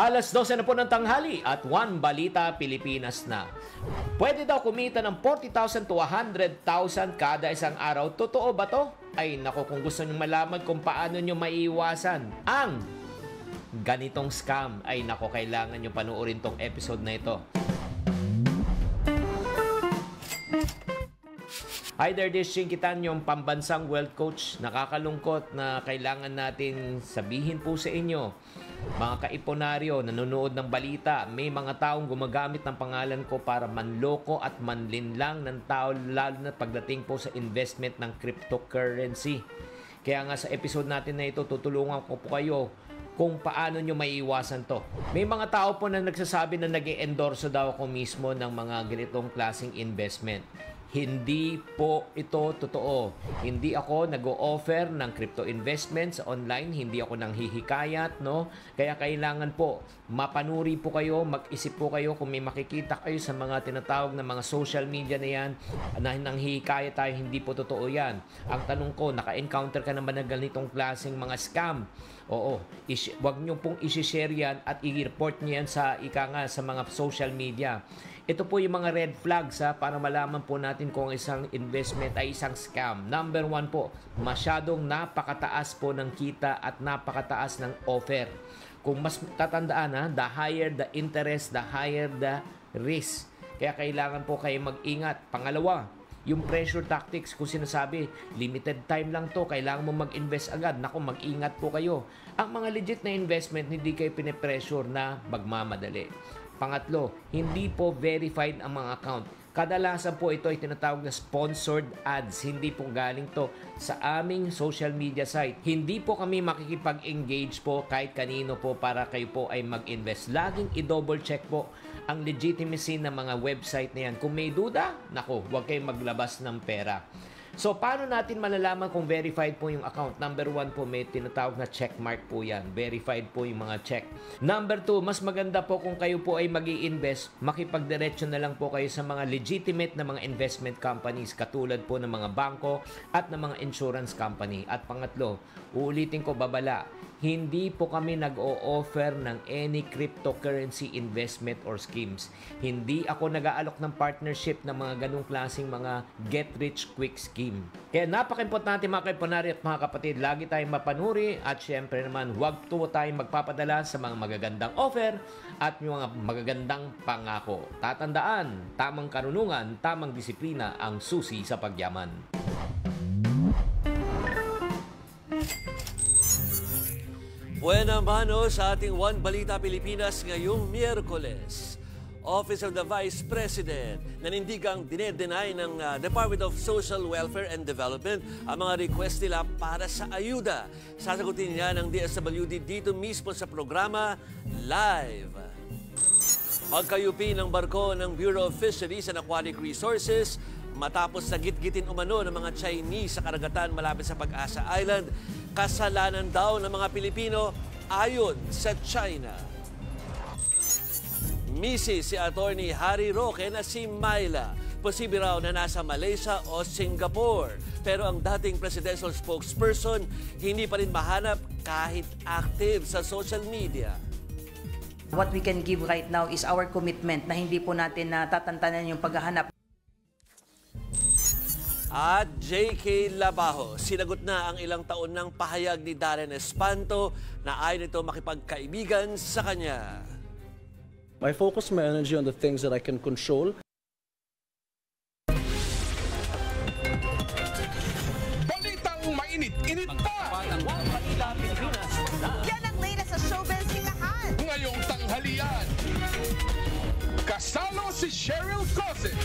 Alas 12 na po ng tanghali at One Balita Pilipinas na. Pwede daw kumita ng 40,000 to 100,000 kada isang araw. Totoo ba to? Ay nako, kung gusto nyo malaman kung paano nyo maiiwasan ang ganitong scam, ay nako, kailangan nyo panoorin tong episode na ito. Hi there, this is Shinkitan, yung pambansang wealth coach. Nakakalungkot na kailangan natin sabihin po sa inyo, mga kaiponaryo, nanonood ng balita, may mga taong gumagamit ng pangalan ko para manloko at manlinlang ng tao, lalo na pagdating po sa investment ng cryptocurrency. Kaya nga sa episode natin na ito, tutulungan ko po kayo kung paano nyo maiiwasan to. May mga tao po na nagsasabi na nag-e-endorso daw ako mismo ng mga ganitong klaseng investment. Hindi po ito totoo. Hindi ako nag-o-offer ng crypto investments online. Hindi ako nang hihikayat, no? Kaya kailangan po, mapanuri po kayo, mag-isip po kayo kung may makikita kayo sa mga tinatawag na mga social media na yan, na nang hihikayat tayo, hindi po totoo yan. Ang tanong ko, naka-encounter ka naman ng ganitong klaseng mga scam? Oo, wag nyo pong isi-share yan at i-report nyo yan sa sa mga social media. Ito po yung mga red flags para malaman po natin kung isang investment ay isang scam. Number 1 po, masyadong napakataas po ng kita at napakataas ng offer. Kung mas tatandaan, the higher the interest, the higher the risk. Kaya kailangan po kayo mag-ingat. Pangalawa, yung pressure tactics, kung sinasabi, limited time lang to, kailangan mo mag-invest agad. Naku, mag-ingat po kayo. Ang mga legit na investment, hindi kayo pinipressure na magmamadali. Pangatlo, hindi po verified ang mga account. Kadalasan po ito ay tinatawag na sponsored ads. Hindi po galing to sa aming social media site. Hindi po kami makikipag-engage po kahit kanino po para kayo po ay mag-invest. Laging i-double check po ang legitimacy ng mga website na yan. Kung may duda, naku, huwag kayong maglabas ng pera. So, paano natin malalaman kung verified po yung account? Number 1 po, may tinatawag na checkmark po yan. Verified po yung mga check. Number 2, mas maganda po kung kayo po ay mag-i-invest, makipagdiretso na lang po kayo sa mga legitimate na mga investment companies, katulad po ng mga bangko at ng mga insurance company. At pangatlo, uulitin ko, babala, hindi po kami nag-o-offer ng any cryptocurrency investment or schemes. Hindi ako nag-aalok ng partnership ng mga ganung klaseng mga get-rich-quick scheme. Kaya napaka-importante mga kaiponari at mga kapatid, lagi tayong mapanuri at syempre naman huwag po tayong magpapadala sa mga magagandang offer at mga magagandang pangako. Tatandaan, tamang karunungan, tamang disiplina ang susi sa pagyaman. Buena mano sa ating One Balita Pilipinas ngayong Miyerkules. Office of the Vice President nanindigang dinedenay ng Department of Social Welfare and Development ang mga request nila para sa ayuda. Sasagutin niya ng DSWD dito mismo sa programa Live. Magkayupi ng barko ng Bureau of Fisheries and Aquatic Resources matapos na gitgitin umano ng mga Chinese sa karagatan malapit sa Pag-asa Island. Kasalanan daw ng mga Pilipino ayon sa China. Misi si Attorney Harry Roque na si Myla. Posible raw na nasa Malaysia o Singapore. Pero ang dating presidential spokesperson hindi pa rin mahanap kahit active sa social media. What we can give right now is our commitment na hindi po natin natatantanan yung paghahanap. At J.K. Labajo, sinagot na ang ilang taon ng pahayag ni Darren Espanto na ayaw nito makipagkaibigan sa kanya. I focus my energy on the things that I can control. Balitang mainit-init pa! Yan ang latest sa showbiz hingahan. Ngayong tanghalian, kasalo si Cheryl Cosset.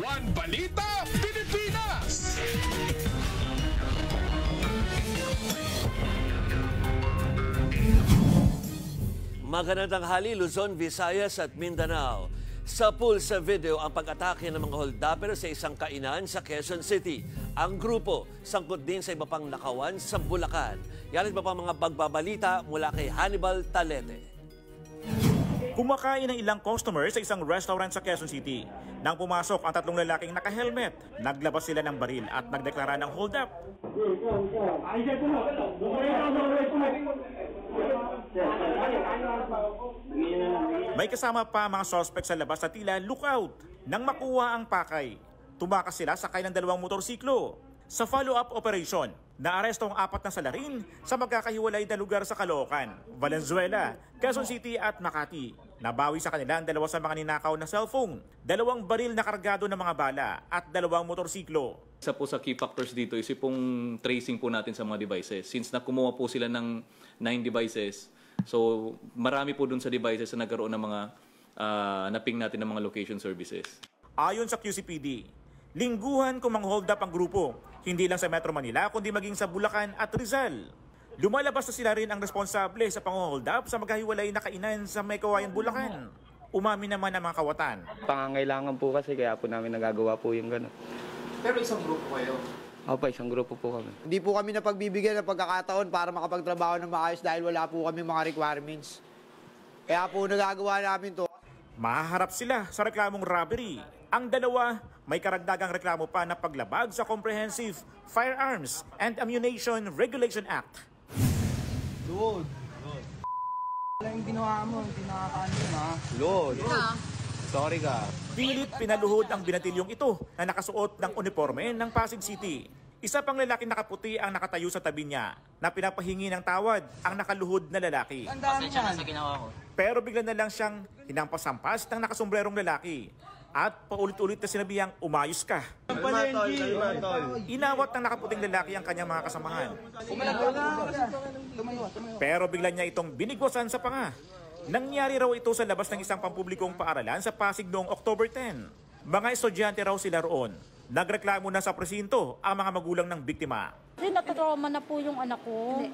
One Balita Pilipinas! Magandang tanghali, Luzon, Visayas at Mindanao. Sa pulsa video ang pag-atake ng mga holdapper sa isang kainan sa Quezon City. Ang grupo sangkot din sa iba pang nakawan sa Bulacan. Yan at iba pang mga bagbabalita mula kay Hannibal Talete. Kumakain ng ilang customer sa isang restaurant sa Quezon City. Nang pumasok ang tatlong lalaking naka-helmet, naglabas sila ng baril at nagdeklara ng hold up. May kasama pa mga suspect sa labas na tila lookout. Nang makuha ang pakay, tumakas sila sakay ng 2 motorsiklo. Sa follow-up operation, naaresto ang 4 na salarin sa magkakahiwalay na lugar sa Caloocan, Valenzuela, Quezon City at Makati. Nabawi sa kanila ang 2 sa mga ninakaw na cellphone, 2 baril na kargado ng mga bala at 2 motorsiklo. Isa po sa key factors dito is pong tracing po natin sa mga devices. Since nakumuha po sila ng 9 devices, so marami po dun sa devices na nagkaroon ng mga naping natin ng mga location services. Ayon sa QCPD, lingguhan kung mang-hold up ang grupo, hindi lang sa Metro Manila kundi maging sa Bulacan at Rizal. Lumalabas na sila rin ang responsable sa pang-hold up sa magkahiwalay na kainan sa Maykawayan, Bulacan. Umamin naman ang mga kawatan. Pangangailangan po kasi kaya po namin nagagawa po yung gano'n. Pero isang grupo kayo? Opo, isang grupo po kami. Hindi po kami napagbibigyan ng pagkakataon para makapagtrabaho ng maayos dahil wala po kami mga requirements. Kaya po nagagawa namin to. Mahaharap sila sa reklamong robbery. Ang 2, may karagdagang reklamo pa na paglabag sa Comprehensive Firearms and Ammunition Regulation Act. Lord. Wala yung ginawa mo, hindi nakakaano ha. Lord. Sorry ka. Pilit pinaluhod ang binatilyong ito na nakasuot ng uniforme ng Pasig City. Isa pang lalaki nakaputi ang nakatayo sa tabi niya na pinapahingi ng tawad ang nakaluhod na lalaki. Pasensya na sa ginawa ko. Pero bigla na lang siyang hinampasampas ng nakasombrerong lalaki at paulit-ulit na sinabihang umayos ka. Inawat ng nakaputing lalaki ang kanyang mga kasamahan. Pero bigla niya itong binigwasan sa panga. Nangyari raw ito sa labas ng isang pampublikong paaralan sa Pasig noong October 10. Mga estudyante raw sila roon. Nagreklamo na sa presinto ang mga magulang ng biktima. Kasi natatrauma na po yung anak ko.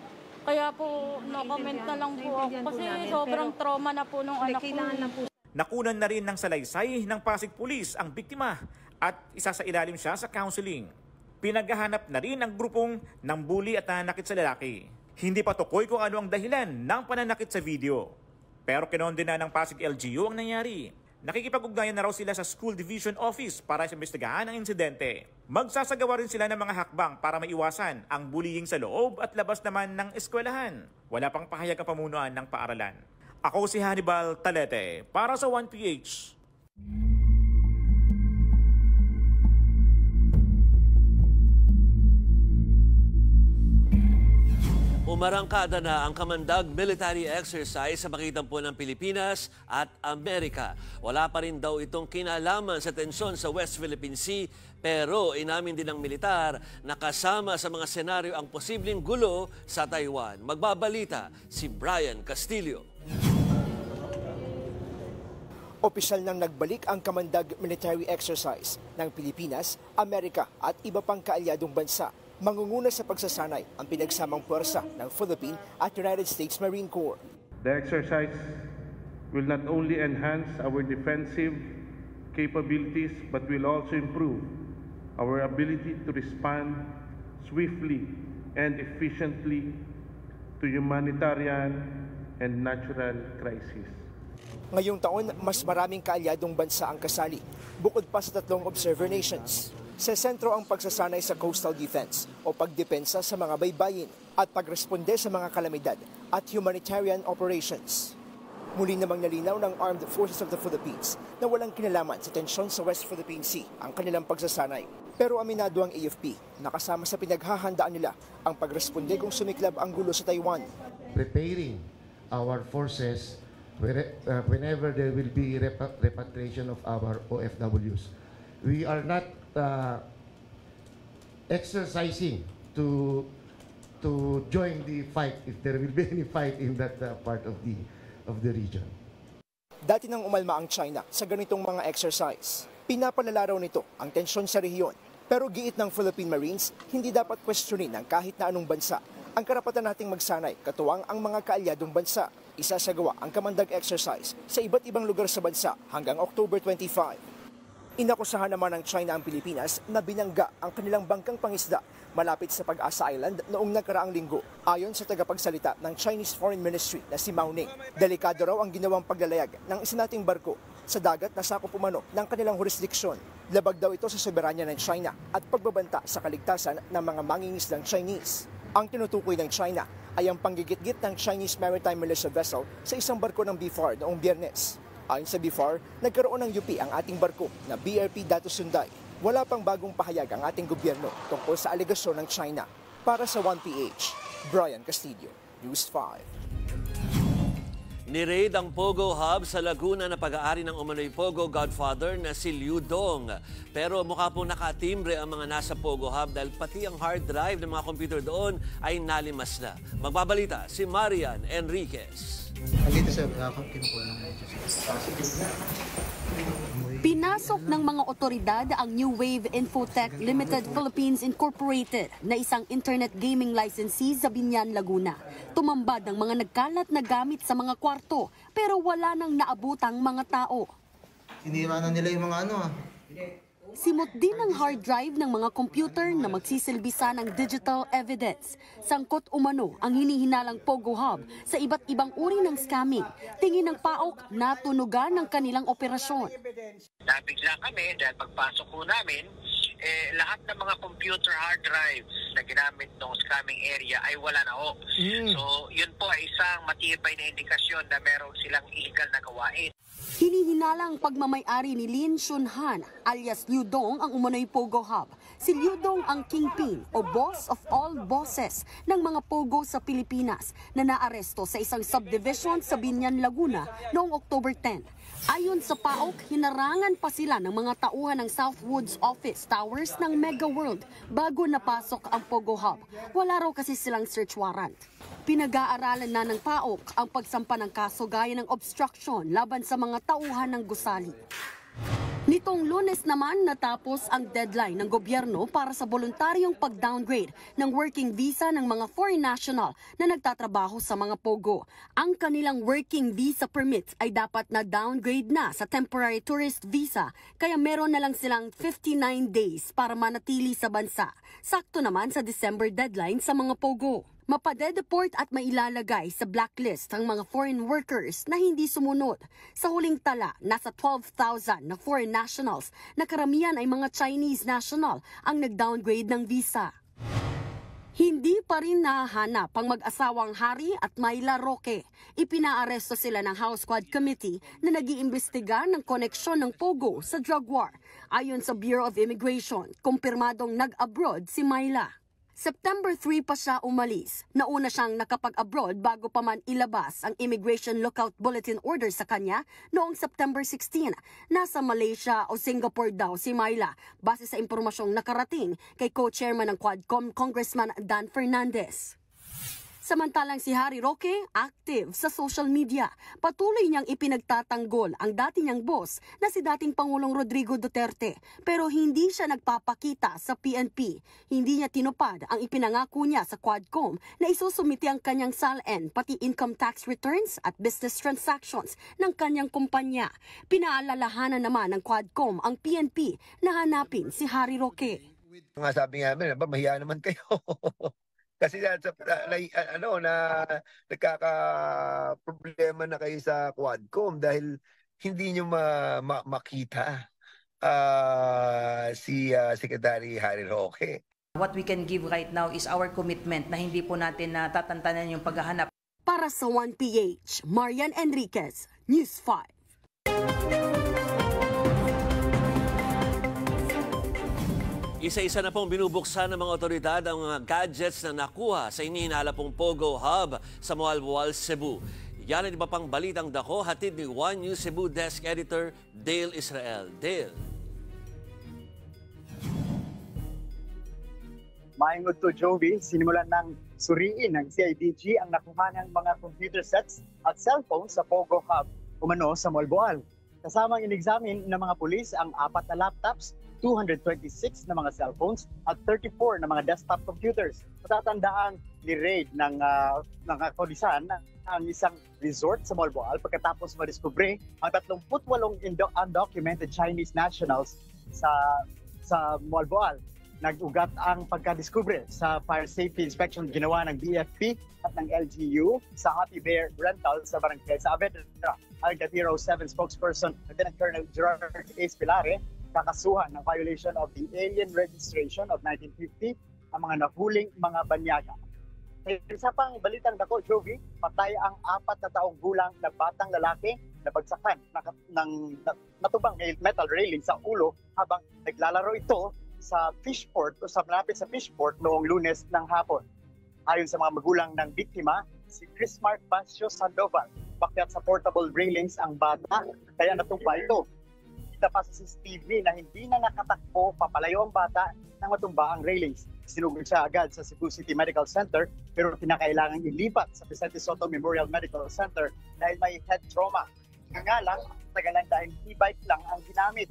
Kaya po, no-comment na lang po ako. Kasi sobrang trauma na po nung anak ko. Nakunan na rin ng salaysay ng Pasig Police ang biktima at isa sa ilalim siya sa counseling. Pinaghahanap na rin ang grupong nambuli at nananakit sa lalaki. Hindi pa tukoy kung ano ang dahilan ng pananakit sa video. Pero kinondena ng Pasig LGU ang nangyari. Nakikipag-ugnayan na raw sila sa School Division Office para sa imbestigahan ang insidente. Magsasagawa rin sila ng mga hakbang para maiwasan ang bullying sa loob at labas naman ng eskwelahan. Wala pang pahayag ang pamunuan ng paaralan. Ako si Hannibal Talete para sa 1PH. Umarangkada na ang kamandag military exercise sa pagitan po ng Pilipinas at Amerika. Wala pa rin daw itong kinalaman sa tensyon sa West Philippine Sea, pero inamin din ng militar na kasama sa mga senaryo ang posibleng gulo sa Taiwan. Magbabalita si Brian Castillo. Opisyal nang nagbalik ang kamandag military exercise ng Pilipinas, Amerika at iba pang kaalyadong bansa. Mangunguna sa pagsasanay ang pinagsamang puwersa ng Philippine at United States Marine Corps. The exercise will not only enhance our defensive capabilities but will also improve our ability to respond swiftly and efficiently to humanitarian and natural crises. Ngayong taon, mas maraming kaalyadong bansa ang kasali, bukod pa sa 3 observer nations. Sa sentro ang pagsasanay sa coastal defense o pagdepensa sa mga baybayin at pagresponde sa mga kalamidad at humanitarian operations. Muli namang nalinaw ng Armed Forces of the Philippines na walang kinalaman sa tensyon sa West Philippine Sea ang kanilang pagsasanay. Pero aminado ang AFP na kasama sa pinaghahandaan nila ang pagresponde kung sumiklab ang gulo sa Taiwan. Preparing our forces whenever there will be repatriation of our OFWs. We are not exercising to join the fight if there will be any fight in that part of the region. Dati nang umalma ang China sa ganitong mga exercise. Pinapalala raw nito ang tensyon sa rehiyon. Pero giit ng Philippine Marines, hindi dapat questionin ng kahit na anong bansa ang karapatan nating magsanay katuwang ang mga kaalyadong bansa. Isasagawa ang kamandag exercise sa iba't ibang lugar sa bansa hanggang October 25. Inakusahan naman ng China ang Pilipinas na binangga ang kanilang bangkang pangisda malapit sa Pag-asa Island noong nakaraang linggo. Ayon sa tagapagsalita ng Chinese Foreign Ministry na si Mao Ning, delikado raw ang ginawang paglalayag ng isa nating barko sa dagat na sakop umano ng kanilang jurisdiksyon. Labag daw ito sa soberanya ng China at pagbabanta sa kaligtasan ng mga mangingisdang Chinese. Ang tinutukoy ng China ay ang panggigit-git ng Chinese Maritime Militia vessel sa isang barko ng BFAR noong Biyernes. Ayon sa BFAR, nagkaroon ng UP ang ating barko na BRP Datu Sunday. Wala pang bagong pahayag ang ating gobyerno tungkol sa alegasyon ng China. Para sa 1PH, Brian Castillo, News 5. Ni-raid ang Pogo Hub sa Laguna na pag-aari ng umano'y Pogo Godfather na si Liu Dong. Pero mukha pong nakatimbre ang mga nasa Pogo Hub dahil pati ang hard drive ng mga computer doon ay nalimas na. Magbabalita si Marian Enriquez. Pinasok ng mga otoridad ang New Wave Infotech Limited Philippines Incorporated na isang internet gaming licensee sa Biñan, Laguna. Tumambad ang mga nagkalat na gamit sa mga kwarto pero wala nang naabutang mga tao. Sinira na nila yung mga Simot din ang hard drive ng mga computer na magsisilbisa ng digital evidence. Sangkot umano ang hinihinalang Pogo Hub sa iba't ibang uri ng scamming. Tingin ng PAOK na tunugan ng kanilang operasyon. Nabigla kami dahil pagpasok ko namin, lahat ng mga computer hard drives na ginamit ng scamming area ay wala na ho. So yun po ay isang matibay na indikasyon na meron silang illegal na gawain. Hinihinalang pagmamay-ari ni Lin Shunhan alias Liu Dong ang umano'y Pogo Hub. Si Liu Dong ang kingpin o boss of all bosses ng mga Pogo sa Pilipinas na naaresto sa isang subdivision sa Biñan, Laguna noong October 10. Ayon sa PAOK, hinarangan pa sila ng mga tauhan ng Southwoods Office Towers ng Mega World bago napasok ang Pogo Hub. Wala raw kasi silang search warrant. Pinag-aaralan na ng PAOK ang pagsampa ng kaso gaya ng obstruction laban sa mga tauhan ng gusali. Nitong Lunes naman natapos ang deadline ng gobyerno para sa voluntaryong pag-downgrade ng working visa ng mga foreign national na nagtatrabaho sa mga Pogo. Ang kanilang working visa permits ay dapat na downgrade na sa temporary tourist visa kaya meron na lang silang 59 days para manatili sa bansa. Sakto naman sa December deadline sa mga Pogo. Mapadedeport at mailalagay sa blacklist ang mga foreign workers na hindi sumunod. Sa huling tala, nasa 12,000 na foreign nationals na karamihan ay mga Chinese national ang nag-downgrade ng visa. Hindi pa rin nahahanap ang mag-asawang Hari at Myla Roque. Ipinaaresto sila ng House Quad Committee na nag-iimbestiga ng koneksyon ng Pogo sa drug war. Ayon sa Bureau of Immigration, kumpirmadong nag-abroad si Myla. September 3 pa siya umalis. Nauna siyang nakapag-abroad bago pa man ilabas ang Immigration Lookout Bulletin Order sa kanya noong September 16. Nasa Malaysia o Singapore daw si Myla base sa impormasyong nakarating kay co-chairman ng Quadcom Congressman Dan Fernandez. Samantalang si Hari Roque, active sa social media. Patuloy niyang ipinagtatanggol ang dati niyang boss na si dating Pangulong Rodrigo Duterte. Pero hindi siya nagpapakita sa PNP. Hindi niya tinupad ang ipinangako niya sa Quadcom na isusumiti ang kanyang SALN pati income tax returns at business transactions ng kanyang kumpanya. Pinaalalahanan naman ng Quadcom ang PNP na hanapin si Hari Roque. Nga sabi nga namin, mahiya naman kayo. Kasi nagkaka-problema na kayo sa Quadcom dahil hindi nyo makita si Secretary Hari Roque. What we can give right now is our commitment na hindi po natin tatantanan yung paghahanap. Para sa 1PH, Marian Enriquez, News 5. Isa-isa na pong binubuksan ng mga otoridad ang mga gadgets na nakuha sa inihinala pong Pogo Hub sa Moalboal, Cebu. Yan ang iba pang balitang dako, hatid ni One News Cebu Desk Editor Dale Israel. Dale. Maingod to Jovi, sinimulan ng suriin ng CIDG ang nakuha ng mga computer sets at cellphones sa Pogo Hub umano sa Moalboal. Kasamang in-examine ng mga pulis ang 4 na laptops, 226 na mga cellphones at 34 na mga desktop computers. Matatandaan ni-raid ng kaulisan ang isang resort sa Moalboal pagkatapos madiskubre ang 38 undocumented Chinese nationals sa Moalboal. Nag-ugat ang pagkadiskubre sa fire safety inspection ginawa ng BFP at ng LGU sa Happy Bear Rental sa Barangay Saavedra. Ang Gatiro 7 spokesperson, Lieutenant Colonel Gerard A. Spilare, kakasuhan ng violation of the Alien Registration of 1950 ang mga nahuling mga banyaga. Isa pang balitang dako, Jovi, patay ang 4 na taong gulang na batang lalaki na bagsakan ng natubang metal railing sa ulo habang naglalaro ito sa fishport o sa malapit sa fishport noong Lunes ng hapon. Ayon sa mga magulang ng biktima, si Chris Mark Basio Sandoval, pakyat sa portable railings ang bata, kaya natumba ito. Kita pa sa CCTV na hindi na nakatakbo papalayo ang bata nang matumba ang railings. Sinugod siya agad sa Cebu City Medical Center pero kinakailangan ilipat sa Vicente Soto Memorial Medical Center dahil may head trauma. Nga lang, tagalan dahil e-bike lang ang ginamit.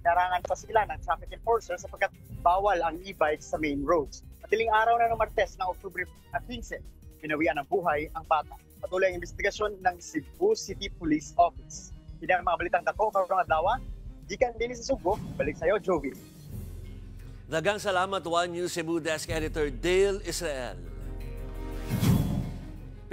Narangan pa sila ng traffic enforcers sapagkat bawal ang e-bike sa main roads. Madaling araw na ng Martes ng Oktubre 15, pinawian ng buhay ang bata. Patuloy ang investigasyon ng Cebu City Police Office. Hindi ang mga balitang dako, karong adlaw, gikan din sa Subo, balik sa'yo, Jovi. Daghang salamat, One News Cebu Desk Editor Dale Israel.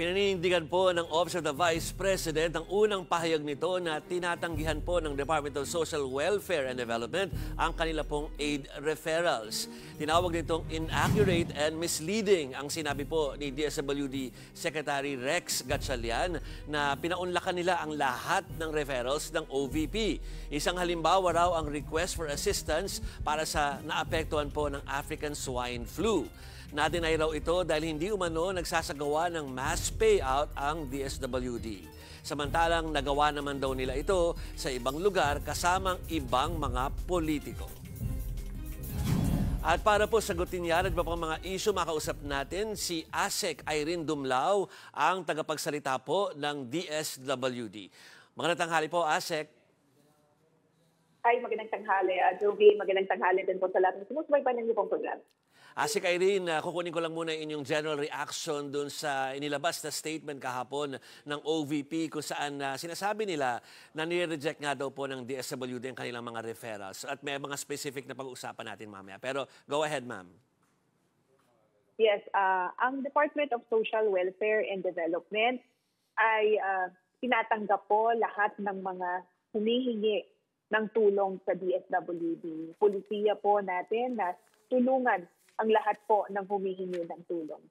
Pinanindigan po ng Office of the Vice President ang unang pahayag nito na tinatanggihan po ng Department of Social Welfare and Development ang kanila pong aid referrals. Tinawag nitong inaccurate and misleading ang sinabi po ni DSWD Secretary Rex Gatchalian na pinaunlakan nila ang lahat ng referrals ng OVP. Isang halimbawa raw ang request for assistance para sa naapektuhan po ng African swine flu. Na-deny raw ito dahil hindi umano nagsasagawa ng mass payout ang DSWD. Samantalang nagawa naman daw nila ito sa ibang lugar kasamang ibang mga politiko. At para po sagutin yan at iba pang mga issue, makausap natin si ASEC Irene Dumlao, ang tagapagsalita po ng DSWD. Magandang tanghali po, ASEC. Ay, magandang tanghali, Jovi. Magandang tanghali din po sa lahat ng sumusubaybayan ng iyong program. ASEC Irene, kukunin ko lang muna inyong general reaction dun sa inilabas na statement kahapon ng OVP kung saan sinasabi nila na nire-reject nga daw po ng DSWD ang kanilang mga referrals. At may mga specific na pag-uusapan natin mamaya. Pero go ahead, ma'am. Yes, ang Department of Social Welfare and Development ay tinatanggap po lahat ng mga humihingi ng tulong sa DSWD. Pulisiya po natin na tulungan ang lahat po ng humihingi ng tulong.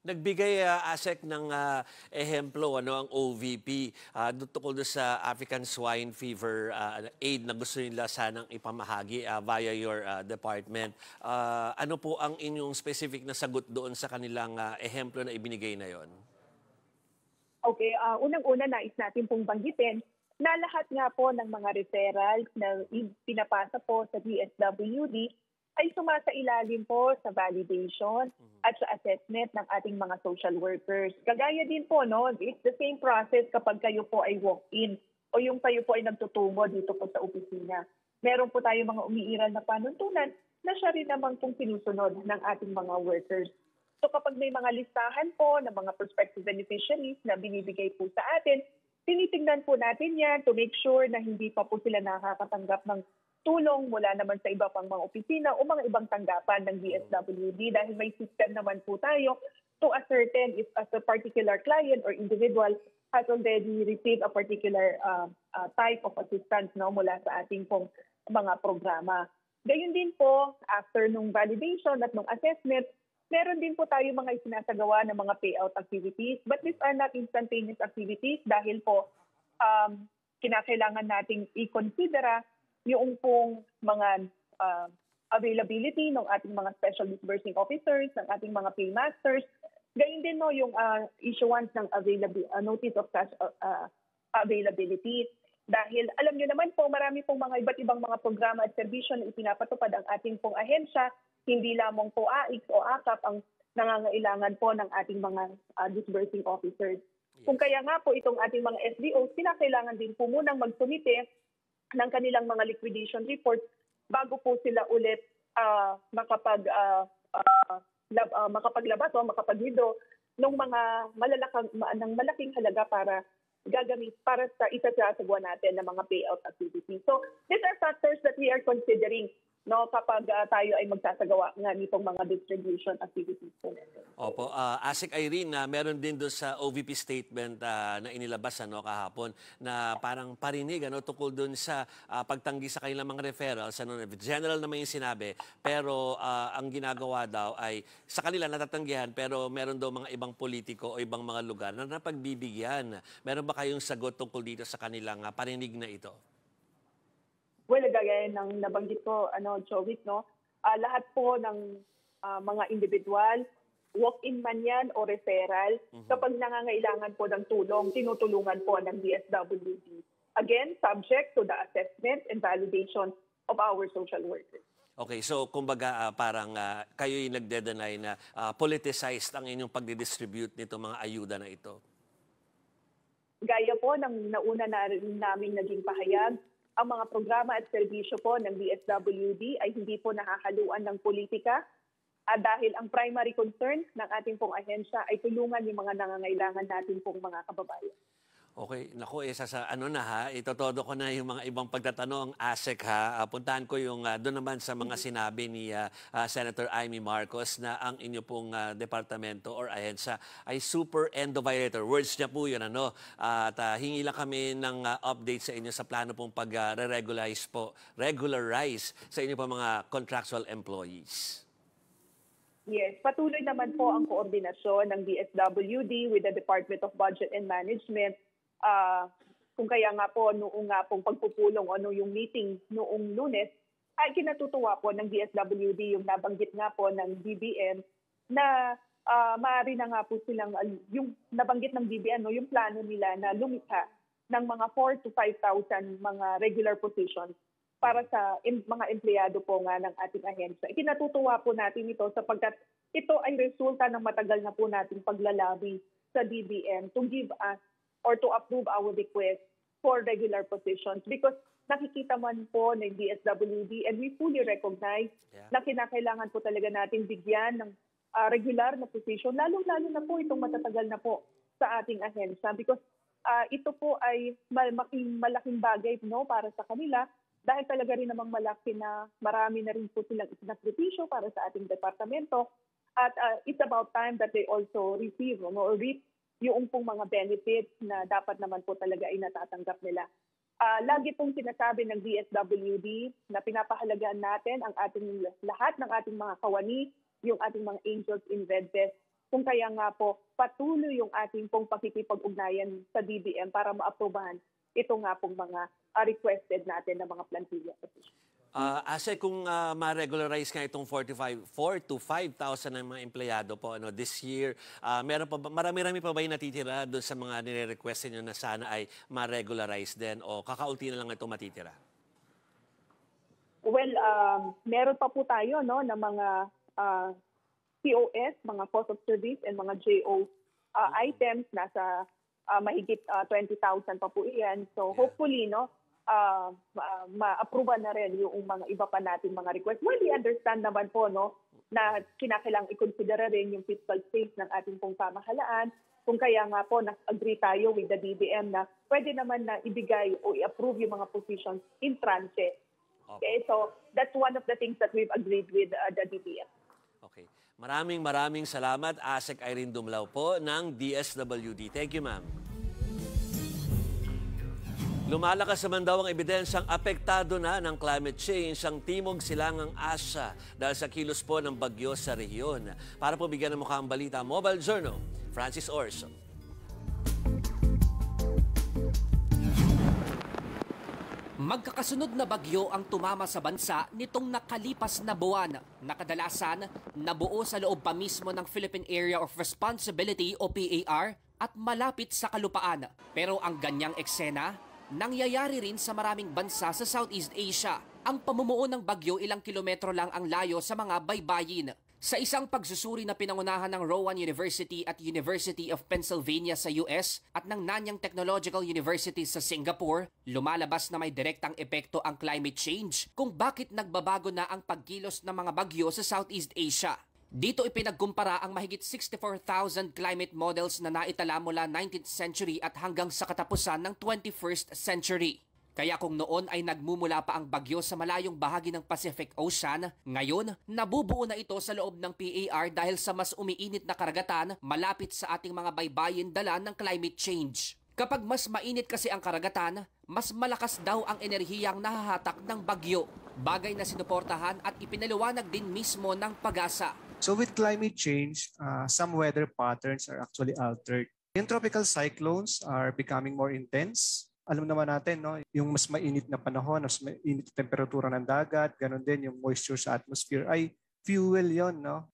Nagbigay ASEC ng ehemplo ang OVP tungkol sa African swine fever aid na gusto nila sanang ipamahagi via your department. Ano po ang inyong specific na sagot doon sa kanilang ehemplo na ibinigay na yon? Okay, unang-una nais natin pong banggitin na lahat nga po ng mga referrals na pinapasa po sa DSWD ay sumasailalim po sa validation at sa assessment ng ating mga social workers. Kagaya din po, no, it's the same process kapag kayo po ay walk-in o yung kayo po ay nagtutungo dito po sa opisina. Meron po tayo mga umiiral na panuntunan na siya rin naman pong sinusunod ng ating mga workers. So kapag may mga listahan po ng mga prospective beneficiaries na binibigay po sa atin, tinitingnan po natin yan to make sure na hindi pa po sila nakakatanggap ng tulong mula naman sa iba pang mga opisina o mga ibang tanggapan ng DSWD dahil may system naman po tayo to ascertain if a particular client or individual has already received a particular type of assistance mula sa ating pong mga programa. Gayun din po, after nung validation at nung assessment, meron din po tayo mga isinasagawa ng mga payout activities, but these are not instantaneous activities dahil po kinakailangan nating i-considera yung pong mga availability ng ating mga special disbursing officers, ng ating mga paymasters. Gayun din yung issuance ng notice of cash availability. Dahil alam niyo naman po, marami pong mga iba't ibang mga programa at serbisyo na ipinapatupad ang ating pong ahensya. Hindi lamang po AIX o AKAP ang nangangailangan po ng ating mga disbursing officers. Kung kaya nga po itong ating mga SDOs, kinakailangan din po munang magsumite ng kanilang mga liquidation reports bago po sila ulit makapaglabas o makapag-withdraw ng mga malaking halaga para gagamit para sa isasagawa natin ng mga payout activities. So these are factors that we are considering no, kapag tayo ay magsasagawa nga nitong mga distribution activities po natin. Opo, ASEC Irene, meron din doon sa OVP statement na inilabas kahapon na parang parinig tungkol doon sa pagtanggi sa kanilang mga referrals. General naman yung sinabi, pero ang ginagawa daw ay sa kanila natatanggihan, pero meron daw mga ibang politiko o ibang mga lugar na napagbibigyan. Meron ba kayong sagot tungkol dito sa kanilang parinig na ito? Well, gaya ng nabanggit ko, Jovit, no? Lahat po ng mga individual, walk-in man yan o referral, kapag nangangailangan po ng tulong, tinutulungan po ng DSWD. Again, subject to the assessment and validation of our social workers. Okay, so kumbaga parang kayo'y nagde-deny na politicized ang inyong pagdidistribute nito mga ayuda na ito. Gaya po ng nauna na rin namin naging pahayag, ang mga programa at serbisyo po ng DSWD ay hindi po nakahaluan ng politika dahil ang primary concern ng ating pong ahensya ay tulungan yung mga nangangailangan natin pong mga kababayan. Okay, naku, itotodo ko na yung mga ibang pagtatanong, ASEC puntahan ko yung doon naman sa mga sinabi ni Senator Amy Marcos na ang inyo pong departamento or ahensya ay super endo violator. Words niya po yun, At hingi lang kami ng update sa inyo sa plano pong pag-regularize sa inyo pong mga contractual employees. Yes, patuloy naman po ang koordinasyon ng DSWD with the Department of Budget and Management. Kung kaya nga po noong nga pong pagpupulong o yung meeting noong Lunes, ay kinatutuwa po ng DSWD yung nabanggit nga po ng DBM na maaari na nga po silang, yung nabanggit ng DBM, yung plano nila na lumikha ng mga 4,000 to 5,000 mga regular positions para sa mga empleyado po nga ng ating ahensya. Ikinatutuwa po natin ito sapagkat ito ay resulta ng matagal na po nating paglalabi sa DBM to give us or to approve our request for regular positions because nakikita man po ng DSWD and we fully recognize na kinakailangan po talaga natin bigyan ng regular na position, lalong-lalo na po itong matatagal na po sa ating ahensya because ito po ay malaking bagay para sa kanila dahil talaga rin namang malaki na marami na rin po silang isinakripisyo para sa ating departamento at it's about time that they also receive or reap yung pong mga benefits na dapat naman po talaga ay natatanggap nila. Lagi pong sinasabi ng DSWD na pinapahalagaan natin ang ating lahat ng ating mga kawani, yung ating mga angels in red vest. Kung kaya nga po, patuloy yung ating pong pakikipag-ugnayan sa DBM para maaprobahan ito nga pong mga requested natin na mga plantilla position. Ase, kung ma-regularize nga itong 4,000 to 5,000 ng mga empleyado po this year, marami-rami pa ba yung natitira doon sa mga nire-request nyo na sana ay ma-regularize din o kakaunti na lang ito matitira? Well, meron pa po tayo na mga COS, mga cost of service and mga JO items nasa mahigit 20,000 pa po iyan. So hopefully ma-approve na rin yung mga iba pa natin mga request. Well, we understand naman po na kinakailangang i-consider rin yung fiscal space ng ating pong pamahalaan. Kung kaya nga po nag-agree tayo with the DBM na pwede naman na ibigay o i-approve yung mga positions in tranche. Okay, so that's one of the things that we've agreed with the DBM. Okay. Maraming salamat, ASEC Irene Dumlao po ng DSWD. Thank you, ma'am. Lumalakas naman daw ang ebidensyang apektado na ng climate change ang Timog Silangang Asya dahil sa kilos po ng bagyo sa rehiyon. Para po bigyan ng mukha ang balita, Mobile Journal, Francis Orso. Magkakasunod na bagyo ang tumama sa bansa nitong nakalipas na buwan na kadalasan nabuo sa loob pa mismo ng Philippine Area of Responsibility o PAR at malapit sa kalupaan. Pero ang ganyang eksena, nangyayari rin sa maraming bansa sa Southeast Asia. Ang pamumuo ng bagyo ilang kilometro lang ang layo sa mga baybayin. Sa isang pagsusuri na pinangunahan ng Rowan University at University of Pennsylvania sa US at ng Nanyang Technological University sa Singapore, lumalabas na may direktang epekto ang climate change kung bakit nagbabago na ang pagkilos ng mga bagyo sa Southeast Asia. Dito ipinagkumpara ang mahigit 64,000 climate models na naitala mula 19th century at hanggang sa katapusan ng 21st century. Kaya kung noon ay nagmumula pa ang bagyo sa malayong bahagi ng Pacific Ocean, ngayon nabubuo na ito sa loob ng PAR dahil sa mas umiinit na karagatan malapit sa ating mga baybayin dala ng climate change. Kapag mas mainit kasi ang karagatan, mas malakas daw ang enerhiyang nahahatak ng bagyo. Bagay na sinuportahan at ipinaliwanag din mismo ng Pag-asa. So with climate change, some weather patterns are actually altered. Yung tropical cyclones are becoming more intense. Alam naman natin, no, yung mas mainit na panahon, mas mainit na temperatura ng dagat, ganun din yung moisture sa atmosphere ay fuel yon, no,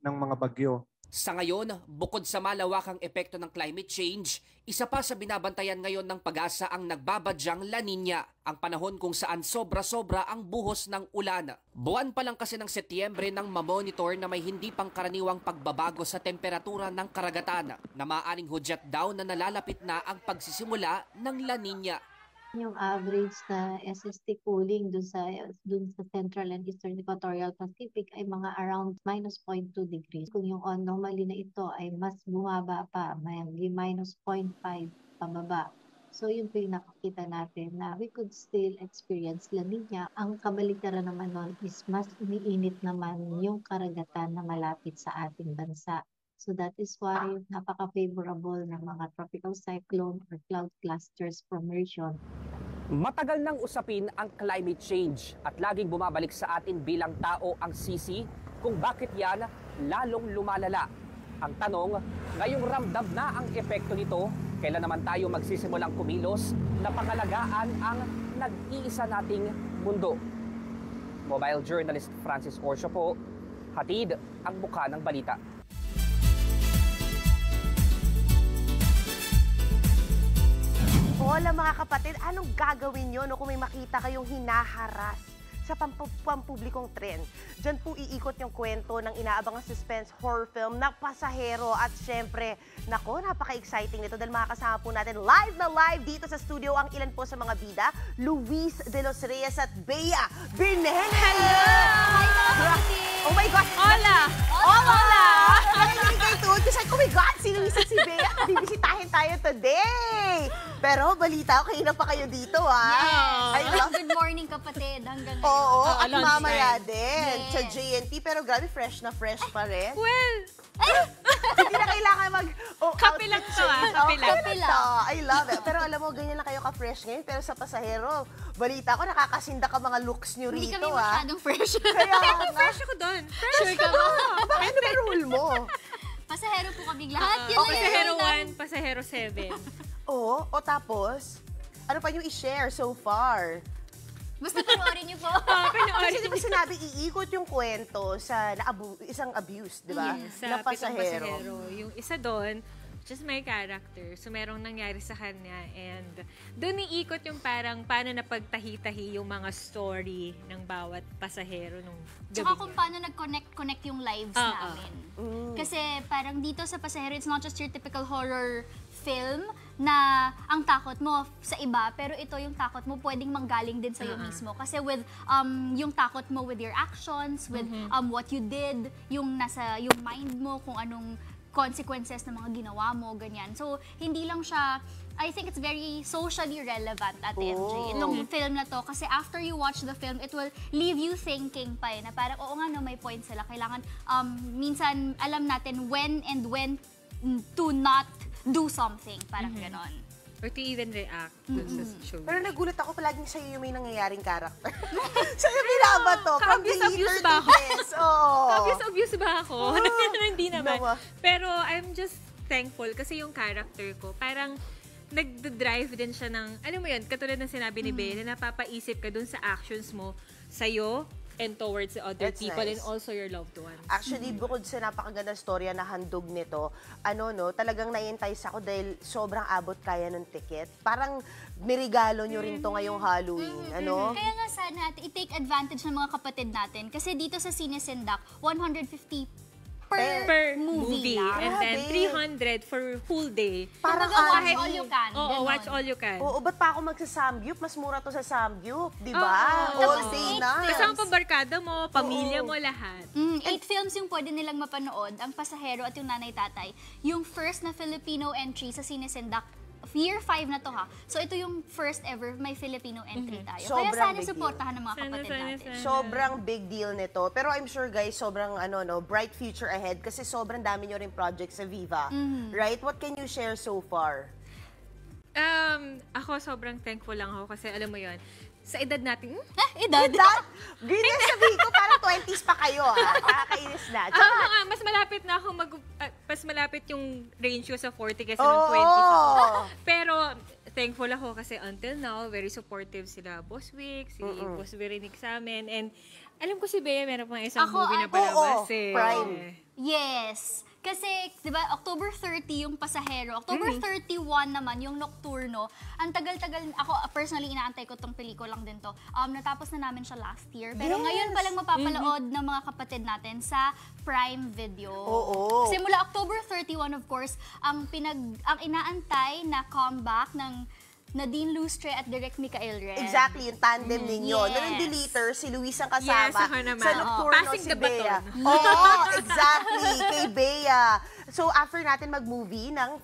ng mga bagyo. Sa ngayon, bukod sa malawakang epekto ng climate change, isa pa sa binabantayan ngayon ng Pag-asa ang nagbabadyang La Niña, ang panahon kung saan sobra-sobra ang buhos ng ulan. Buwan pa lang kasi ng Setyembre nang mamonitor na may hindi pangkaraniwang pagbabago sa temperatura ng karagatan na maaaring hudyat daw na nalalapit na ang pagsisimula ng La Niña. Yung average na SST cooling dun sa Central and Eastern Equatorial Pacific ay mga around minus 0.2 degrees. Kung yung anomaly na ito ay mas bumaba pa, may minus 0.5 pababa. So yun po yung nakakita natin na we could still experience La Niña. Ang kabaliktaran naman nun is mas umiinit naman yung karagatan na malapit sa ating bansa. So that is why napaka-favorable ng mga tropical cyclone or cloud clusters formation. Matagal nang usapin ang climate change at laging bumabalik sa atin bilang tao ang sisi kung bakit yan lalong lumalala. Ang tanong, ngayong ramdam na ang epekto nito, kailan naman tayo magsisimulang kumilos na pangalagaan ang nag-iisa nating mundo? Mobile journalist Francis Orcio po, hatid ang buka ng balita. Hola mga kapatid, anong gagawin nyo kung may makita kayong hinaharas sa pampublikong tren? Diyan po iikot yung kwento ng inaabangang suspense horror film na Pasahero. At syempre, nako, napaka-exciting nito dahil makakasama po natin live na live dito sa studio ang ilan po sa mga bida, Luis de los Reyes at Bea Birnen. Hello! Hi mga kapatid! Oh my God! Hola! Hola! Nakikinig kayo tuod kasi, oh my God, si Luis at si Bea, bibisitahin tayo today! Pero balita ko, kayo pa kayo dito, ha? Yes. Good morning, kapatid. Hanggang Oo, at mamaya din. Yes. Sa JNT, pero grabe, fresh na fresh pa rin. Well, hindi na kailangan mag... kape lang to, Kape lang. I love it. Pero alam mo, ganyan lang kayo ka-fresh ngayon. Pero sa Pasahero, balita ko, nakakasinda ka mga looks nyo rito, hindi kami masyadong fresh. Kaya fresh ako doon. Fresh ka ba? Bakit ba rule mo? Pasahero po kami lahat. Pasahero 1, Pasahero 7. Oo, o tapos, ano pa yung i-share so far? Basta panoorin niyo po. Kasi di ba sinabi, iikot yung kwento sa isang abuse, di ba? Yes, sa Pasahero. Yung isa doon, just may character. So, merong nangyari sa kanya. And doon iikot yung parang paano napagtahi-tahi yung mga story ng bawat pasahero nung gabi. Tsaka kung paano nag-connect yung lives namin. Kasi parang dito sa Pasahero, it's not just your typical horror film na ang takot mo sa iba, pero ito yung takot mo pwedeng manggaling din sa'yo mismo. Kasi with yung takot mo with your actions, with what you did, yung nasa yung mind mo, kung anong consequences ng mga ginawa mo, ganyan. So, hindi lang siya, I think it's very socially relevant at MJ. Itong film na to, kasi after you watch the film, it will leave you thinking pa na parang, oo nga no, may point sila. Kailangan, minsan, alam natin when to not do something, parang ganon. Or to even react sa show. Pero nagulat ako palaging sa'yo yung may nangyayaring character. Sa'yo binabato. Ka-abuse ba ako? Ka-abuse ba ako? Hindi naman. Pero I'm just thankful kasi yung character ko, parang nag-drive din siya ng, alam mo yun, katulad ng sinabi ni Bea, na napapaisip ka dun sa actions mo, sa'yo, and towards the other people and also your loved ones. Actually, bukod sa napakaganda storya na handog nito, talagang nai-entice ako dahil sobrang abot kaya ng ticket. Parang mirigalo nyo rin to ngayong Halloween, Kaya nga sana i-take advantage ng mga kapatid natin kasi dito sa Cinesendak, 150 per movie. And then 300 for full day. Parang watch all you can. Oo, watch all you can. Oo, ba't pa ako magsa-Samgyup? Mas mura to sa Samgyup, di ba? All day na. Kasama pambarkada mo, pamilya mo, lahat. 8 films yung pwede nilang mapanood, ang Pasahero at yung Nanay Tatay. Yung first na Filipino entry sa Cinesendak of. Year 5 na to ha. So ito yung first ever may Filipino entry tayo. Kaya Sobrang sana big supportahan ng mga kapatid natin. Sobrang big deal nito. Pero I'm sure guys, sobrang bright future ahead kasi sobrang dami nyo rin projects sa Viva. Right? What can you share so far? Ako sobrang thankful lang ako kasi alam mo yon sa edad natin. Edad? Ganyan sabihin ko, parang 20s pa kayo. Nakakainis na. Mas malapit na ako mas malapit yung range ko sa 40 kaysa ng 20s ako. Pero thankful ako kasi until now, very supportive sila Boss Vic, si Boss Veronique sa amin. And alam ko si Bea meron pang isang movie na palabas Prime. Yes. Kasi, di ba, October 30 yung Pasahero. October 31 naman yung Nocturno. Ang tagal-tagal, ako personally inaantay ko tong pelikulang din to. Natapos na namin siya last year. Pero ngayon palang mapapanood ng mga kapatid natin sa Prime Video. Kasi mula October 31, of course, ang inaantay na comeback ng Nadine Lustre at Direk Michael Ren. Exactly, yung tandem ninyo. Yes. Nung deleter, si Luis ang kasama. Yes, ako naman. Sa Nocturno, si Bea. Exactly, kay Bea. So, after natin mag-movie ng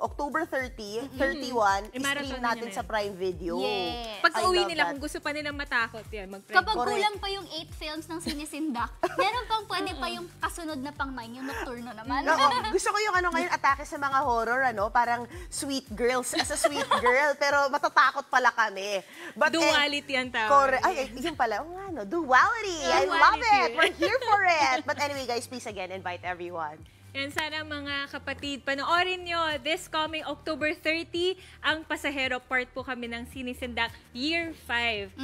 October 30, 31, i-stream natin sa Prime Video. Yes. Pagka-uwi nila, kung gusto pa nilang matakot, yan, mag-Prime. Kapag kulang pa yung 8 films ng Sinisindak, meron pang pwede pa yung kasunod na pang 9, yung Nocturno naman. Gusto ko yung ngayon, atake sa mga horror, parang sweet girls, as a sweet girl, pero matatakot pala kami. But, duality ang tawag. Ay, yun pala, duality. I love it. We're here for it. But anyway, guys, please again, invite everyone. And sana mga kapatid, panoorin nyo this coming October 30, ang Pasahero part po kami ng Sinisindak Year 5.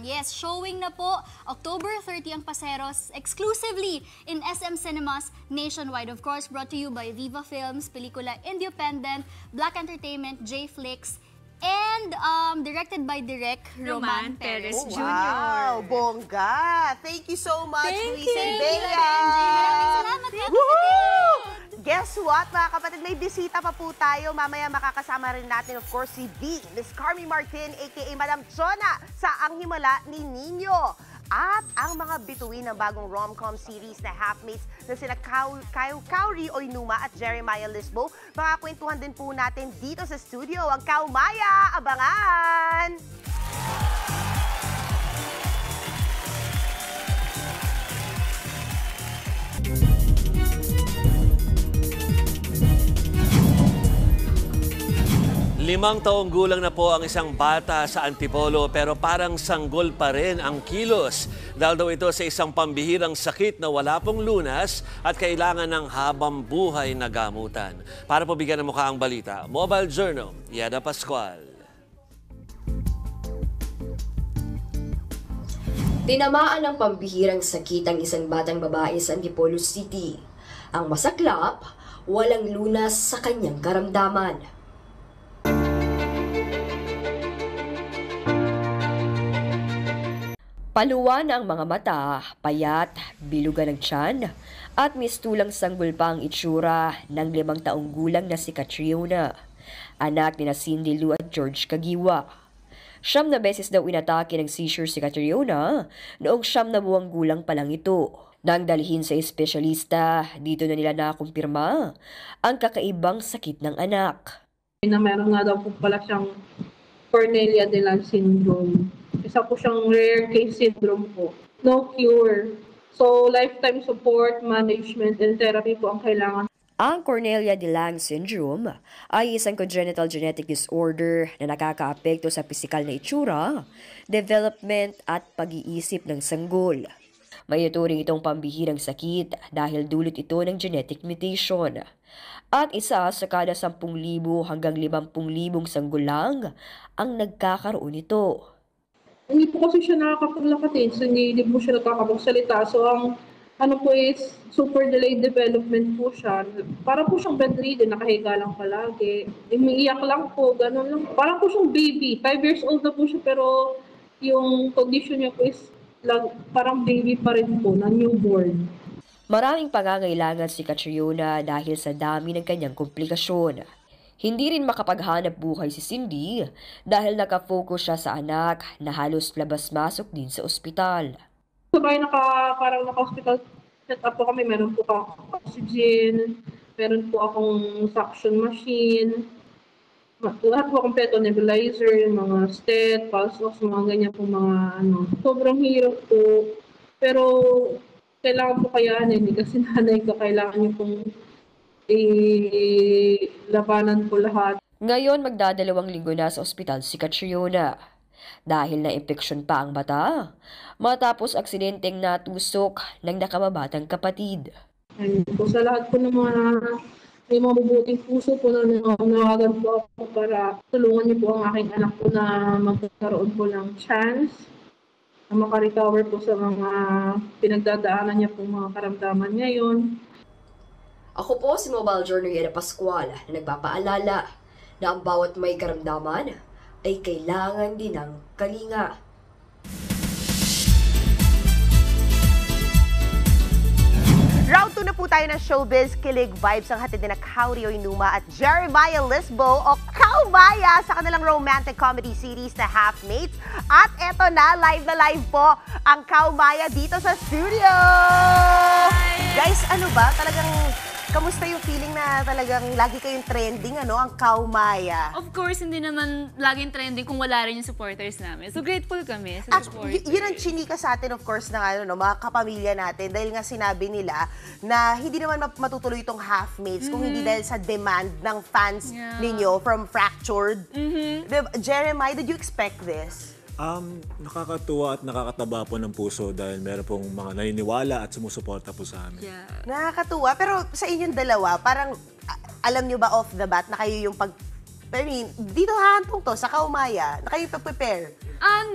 Yes, showing na po October 30 ang Pasaheros exclusively in SM Cinemas nationwide. Of course, brought to you by Viva Films, Pelikula Independent, Black Entertainment, J-Flix, and directed by Direk Roman Perez Jr. Wow, bongga! Thank you so much, Luis and Bea! Maraming salamat mga Guess what, mga kapatid? May bisita pa po tayo. Mamaya makakasama rin natin, of course, si B, Miss Carmi Martin, aka Madam Chona, sa Ang Himala ni Nino. At ang mga bituin ng bagong rom-com series na Halfmates na sina Kauri Oinuma at Jeremiah Lisbo. Makakwentuhan din po natin dito sa studio ang Kaumaya. Abangan! Limang taong gulang na po ang isang bata sa Antipolo pero parang sanggol pa rin ang kilos. Dahil daw ito sa isang pambihirang sakit na wala pong lunas at kailangan ng habang buhay na gamutan. Para po bigyan ng mukha ang balita, Mobile Journal, Yada Pascual. Tinamaan ng pambihirang sakit ang isang batang babae sa Antipolo City. Ang masaklap, walang lunas sa kanyang karamdaman. Paluwa na ang mga mata, payat, bilugan ng tiyan, at mistulang sanggol pa ang itsura ng 5 taong gulang na si Catriona, anak ni Cindy Lou at George Kagiwa. 9 na beses daw inatake ng seizure si Catriona noong 9 na buwang gulang pa lang ito. Nang dalhin sa espesyalista, dito na nila nakumpirma ang kakaibang sakit ng anak. Meron nga daw po pala siyang Cornelia de Lange syndrome. Isa po siyang rare case syndrome po. No cure. So, lifetime support, management, and therapy po ang kailangan. Ang Cornelia de Lange syndrome ay isang congenital genetic disorder na nakakaapekto sa pisikal na itsura, development at pag-iisip ng sanggol. May ituring itong pambihirang sakit dahil dulot ito ng genetic mutation. At isa sa kada 10,000 hanggang 50,000 sanggol lang ang nagkakaroon nito. Hindi po kasi siya nakakapaglakad, so hindi po siya nakakapagsalita. So ang po is super delayed development po siya. Para po siyang bedridden, nakahiga lang palagi. Umiiyak lang po, ganun lang. Para po siyang baby. 5 years old na po siya pero yung condition niya po is parang baby pa rin po, na newborn. Maraming pangangailangan si Catriona dahil sa dami ng kanyang komplikasyon. Hindi rin makapaghanap buhay si Cindy dahil nakafocus siya sa anak na halos labas-masok din sa ospital. Sabay parang naka-hospital set up po kami. Meron po akong oxygen, meron po akong suction machine. lahat po kompleto, nebulizer, yung mga stet, pulse ox, mga ganyan po mga sobrang hirap po. Pero kailangan po kayanin kasi nanay ko, kailangan niyo pong labanan po lahat. Ngayon magdadalawang linggo na sa ospital si Catriona. Dahil na-impeksyon pa ang mata, matapos aksidenteng natusok ng nakababatang kapatid. Ayun po, sa lahat po ng mga may mabubuting puso po na nawagan po ako para tulungan niyo po ang aking anak po na magkaroon po ng chance na makarecover po sa mga pinagdadaanan niya po mga karamdaman ngayon. Ako po si Mobile Journal Yeda Pascual na nagpapaalala na ang bawat may karamdaman ay kailangan din ng kalinga. Round 2 na po tayo ng showbiz, kilig vibes ang hatid na Kaurio Inuma at Jeremiah Lisbo o Kaumaya sa kanilang romantic comedy series na Halfmates. At eto na live po ang Kaumaya dito sa studio! Hi! Guys, ano ba? Talagang kamusta yung feeling na talagang lagi kayong trending, ang Kaumaya? Of course, hindi naman laging trending kung wala rin yung supporters namin. So grateful kami sa supporters. Yun ang chinika sa atin, of course, ng mga kapamilya natin. Dahil nga sinabi nila na hindi naman matutuloy itong Halfmates kung hindi dahil sa demand ng fans ninyo from Fractured. Jeremiah, did you expect this? Nakakatuwa at nakakataba po ng puso dahil meron pong mga naniniwala at sumusuporta po sa amin. Yeah. Nakakatuwa. Pero sa inyong dalawa, parang alam nyo ba off the bat na kayo yung dito hahantong to, sa Kaumaya, na kayo prepare?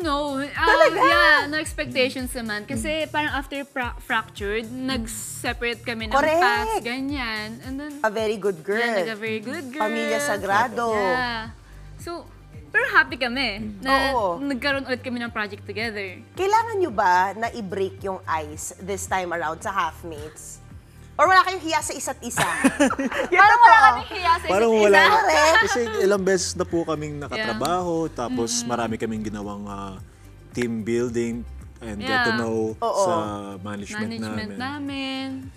No. Talaga? Yeah, no expectations naman. Kasi parang after Fractured, nag-separate kami ng paths, ganyan. And then, a very good girl. Yeah, a very good girl. Pamilya Sagrado. Yeah. So, pero happy kami na nagkaroon ulit kami ng project together. Kailangan nyo ba na i-break yung ice this time around sa Halfmates? Or wala kayong hiya sa isa't isa? Parang wala kaming hiya sa isa't isa. Kasi ilang beses na po kaming nakatrabaho, tapos marami kaming ginawang team building and get to know sa management namin.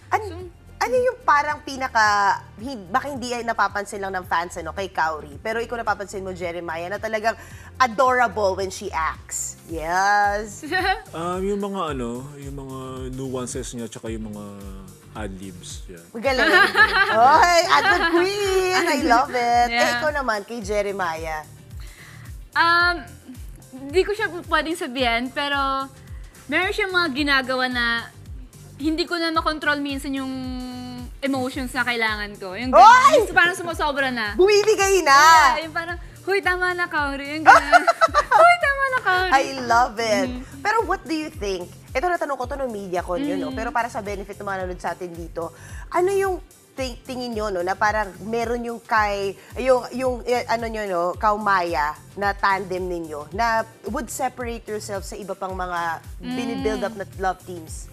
Ano yung parang baka hindi ay napapansin lang ng fans kay Kauri, pero ikaw napapansin mo, Jeremiah, na talagang adorable when she acts. Yes. Yung mga yung mga nuances niya tsaka yung mga ad-libs. Yeah. Magaling. Oy, ad-lib queen! I love it. Yeah. Ikaw naman, kay Jeremiah. Hindi ko siya pwedeng sabihan, pero meron siya mga ginagawa na hindi ko na makontrol minsan yung emotions na kailangan ko. Yung parang sumusobra na. Bumibigay na! Yeah, yung parang, huy, tama na, Kauri. Yung gano'n. Huy, tama na, Kauri. I love it. Pero what do you think? Ito natanong ko to ng media con yun, pero para sa benefit ng mga nanonood sa atin dito, ano yung tingin nyo, na parang meron yung Kaumaya na tandem ninyo na would separate yourself sa iba pang mga binibuild up na love teams?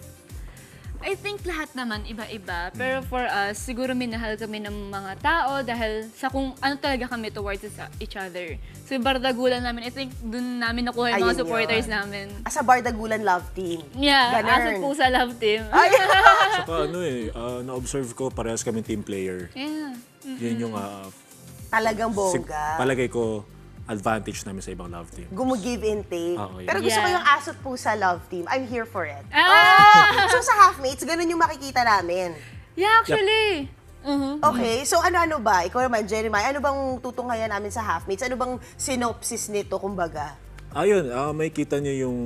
I think lahat naman iba-iba. Pero for us, siguro minahal kami ng mga tao dahil sa kung ano talaga kami towards each other. So yung Bardagulan namin, I think dun namin nakuha yung mga supporters namin. As a Bardagulan love team. Yeah, as a Pusa love team. Saka na-observe ko parehas kami team player. Yeah. Yun yung talagang bongga. Palagay ko advantage namin sa ibang love team. Gumu-give and take. Pero gusto ko yung Asot Pusa love team. I'm here for it. So sa Halfmates, ganun yung makikita namin. Yeah, actually. Okay, so ano ba? Ikaw naman, Jeremiah, ano bang tutunghayan namin sa Halfmates? Ano bang synopsis nito, kumbaga? Ayun, may kita niyo yung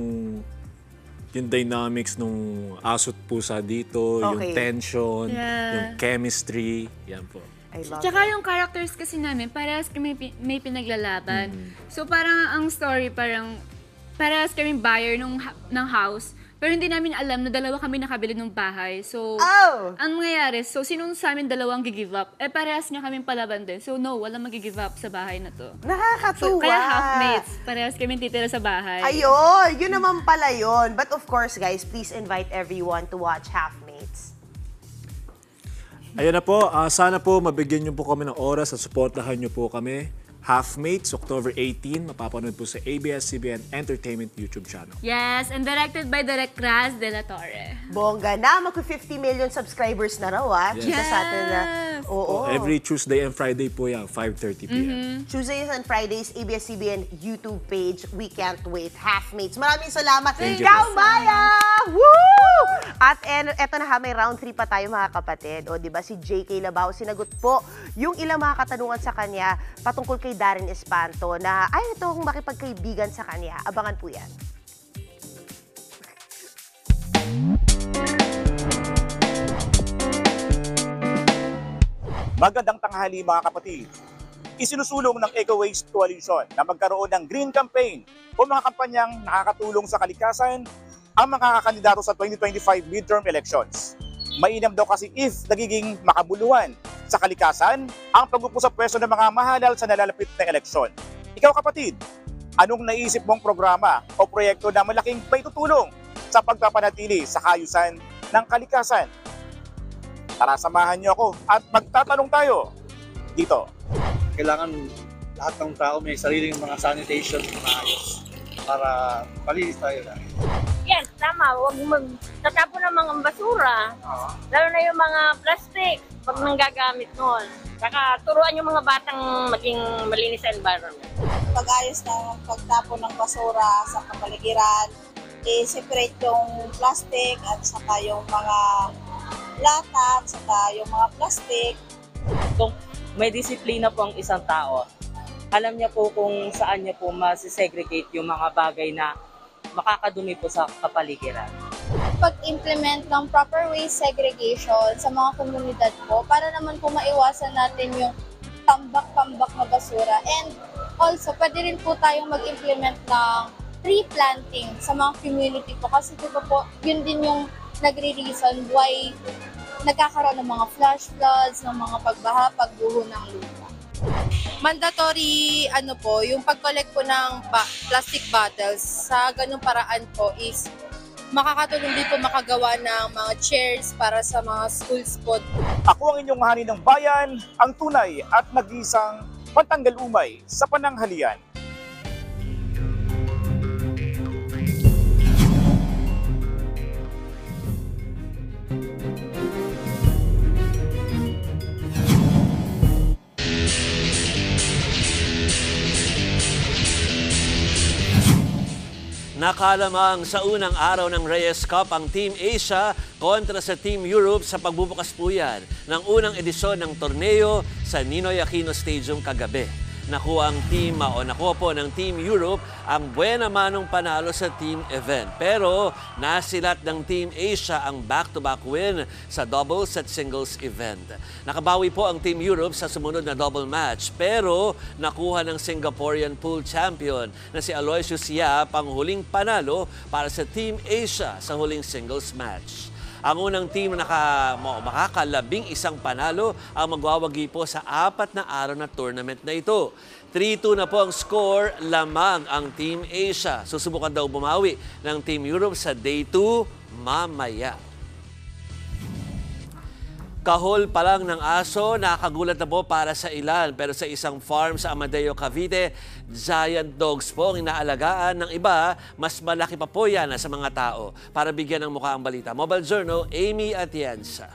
dynamics nung Asot Pusa dito, yung tension, yung chemistry, yan po. Tsaka yung characters kasi namin, parehas kami may pinaglalaban. So parang ang story, parang parehas kami buyer ng house, pero hindi namin alam na dalawa kami nakabili ng bahay. So, ang mangyayari, sinong sa amin dalawang gi-give up? Parehas nga kami palaban din. So no, walang mag-give up sa bahay na to. Nakakatuwa! So, kaya Halfmates, parehas kami titira sa bahay. Ayun! Yun naman pala yun. But of course, guys, please invite everyone to watch Halfmates. Ayan na po, sana po mabigyan niyo po kami ng oras at suportahan niyo po kami. Halfmates, October 18, mapapanood po sa ABS-CBN Entertainment YouTube channel. Yes, and directed by Direk Raz de la Torre. Bongga na, mag-50 million subscribers na raw, Yes. Chika sa atin na. Oo. Every Tuesday and Friday po yan, 5:30 p.m. Tuesdays and Fridays, ABS-CBN YouTube page. We can't wait. Halfmates. Maraming salamat. Thank you. Ciao, Maya! Woo! At eto na may round 3 pa tayo mga kapatid. O, di ba si JK Labao sinagot po yung ilang mga katanungan sa kanya patungkol kay Darren Espanto na ay ito kung makipagkaibigan sa kanya. Abangan po yan. Magandang tanghali mga kapatid. Isinusulong ng Eco-Waste Coalition na magkaroon ng green campaign o mga kampanyang nakakatulong sa kalikasan ang mga kandidato sa 2025 midterm elections. Mainam daw kasi if nagiging makabuluhan sa kalikasan ang pag-upo sa pwesto ng mga mahalal sa nalalapit na eleksyon. Ikaw kapatid, anong naisip mong programa o proyekto na malaking maitutulong sa pagpapanatili sa kaayusan ng kalikasan? Tara, samahan niyo ako at magtatanong tayo dito. Kailangan lahat ng tao may sariling mga sanitation na maayos para palinis tayo na. Yes, tama. Huwag magtatapon ng mga basura. Lalo na yung mga plastic pag nanggagamit noon. Saka turuan yung mga batang maging malinis sa environment. Pag-ayos ng pagtapon ng basura sa kapaligiran, i-separate yung plastic at saka yung mga lata at saka yung mga plastic. Kung may disiplina po ang isang tao, alam niya po kung saan niya po masisegregate yung mga bagay na makakadumi po sa kapaligiran. Pag-implement ng proper waste segregation sa mga komunidad po para naman po maiwasan natin yung tambak-tambak na basura. And also, pwede rin po tayong mag-implement ng tree planting sa mga community po kasi di ba po, yun din yung nagre-reason why nagkakaroon ng mga flash floods, ng mga pagbaha, pagguho ng lupa. Mandatory yung pag-collect po ng plastic bottles sa ganung paraan po is makakatulong din po makagawa ng mga chairs para sa mga schools po. Ako ang inyong hari ng bayan, ang tunay at nag-iisang pantanggal umay sa pananghalian. Nakalamang sa unang araw ng Reyes Cup ang Team Asia kontra sa Team Europe sa pagbubukas po yan ng unang edisyon ng torneo sa Ninoy Aquino Stadium kagabi. Nakuha po ng Team Europe ang buena manong panalo sa team event. Pero nasilat ng Team Asia ang back-to-back win sa doubles at singles event. Nakabawi po ang Team Europe sa sumunod na double match pero nakuha ng Singaporean pool champion na si Aloysius Yap ang huling panalo para sa Team Asia sa huling singles match. Ang unang team na makakalabing isang panalo ang magwawagi po sa 4 na araw na tournament na ito. 3-2 na po ang score, lamang ang Team Asia. Susubukan daw bumawi ng Team Europe sa Day 2 mamaya. Kahol pa lang ng aso, nakagulat na po para sa ilan. Pero sa isang farm sa Amadeo, Cavite, giant dogs po ang inaalagaan ng iba. Mas malaki pa po yan sa mga tao. Para bigyan ng mukha ang balita. Mobile Journal, Amy Atienza.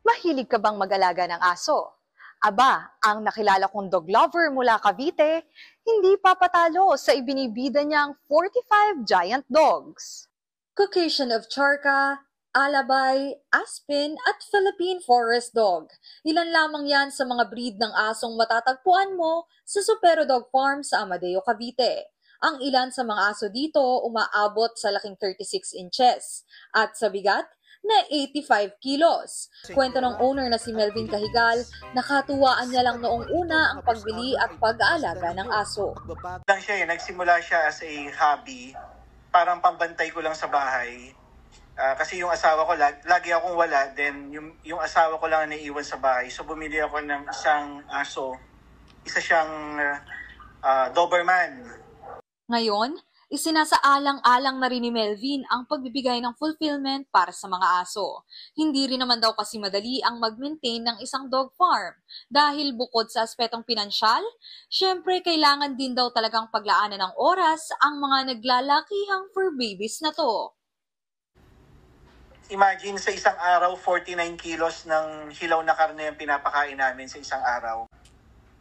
Mahilig ka bang mag-alaga ng aso? Aba, ang nakilala kong dog lover mula Cavite, hindi papatalo sa ibinibida niyang 45 giant dogs. Caucasian of Charca, Alabay, Aspen at Philippine Forest Dog. Ilan lamang yan sa mga breed ng asong matatagpuan mo sa Supero Dog Farm sa Amadeo, Cavite. Ang ilan sa mga aso dito umaabot sa laking 36 inches at sa bigat na 85 kilos. Kwento ng owner na si Melvin Cahigal, nakatuwaan niya lang noong una ang pagbili at pag-aalaga ng aso. Nagsimula siya as a hobby, parang pambantay ko lang sa bahay. Kasi yung asawa ko, lagi akong wala, then yung asawa ko lang naiiwan sa bahay. So bumili ako ng isang aso, isa siyang Doberman. Ngayon, Isinasaalang-alang na rin ni Melvin ang pagbibigay ng fulfillment para sa mga aso. Hindi rin naman daw kasi madali ang mag-maintain ng isang dog farm. Dahil bukod sa aspetong pinansyal, syempre kailangan din daw talagang paglaanan ng oras ang mga naglalakihang fur babies na to. Imagine sa isang araw, 49 kilos ng hilaw na karne ang pinapakain namin sa isang araw.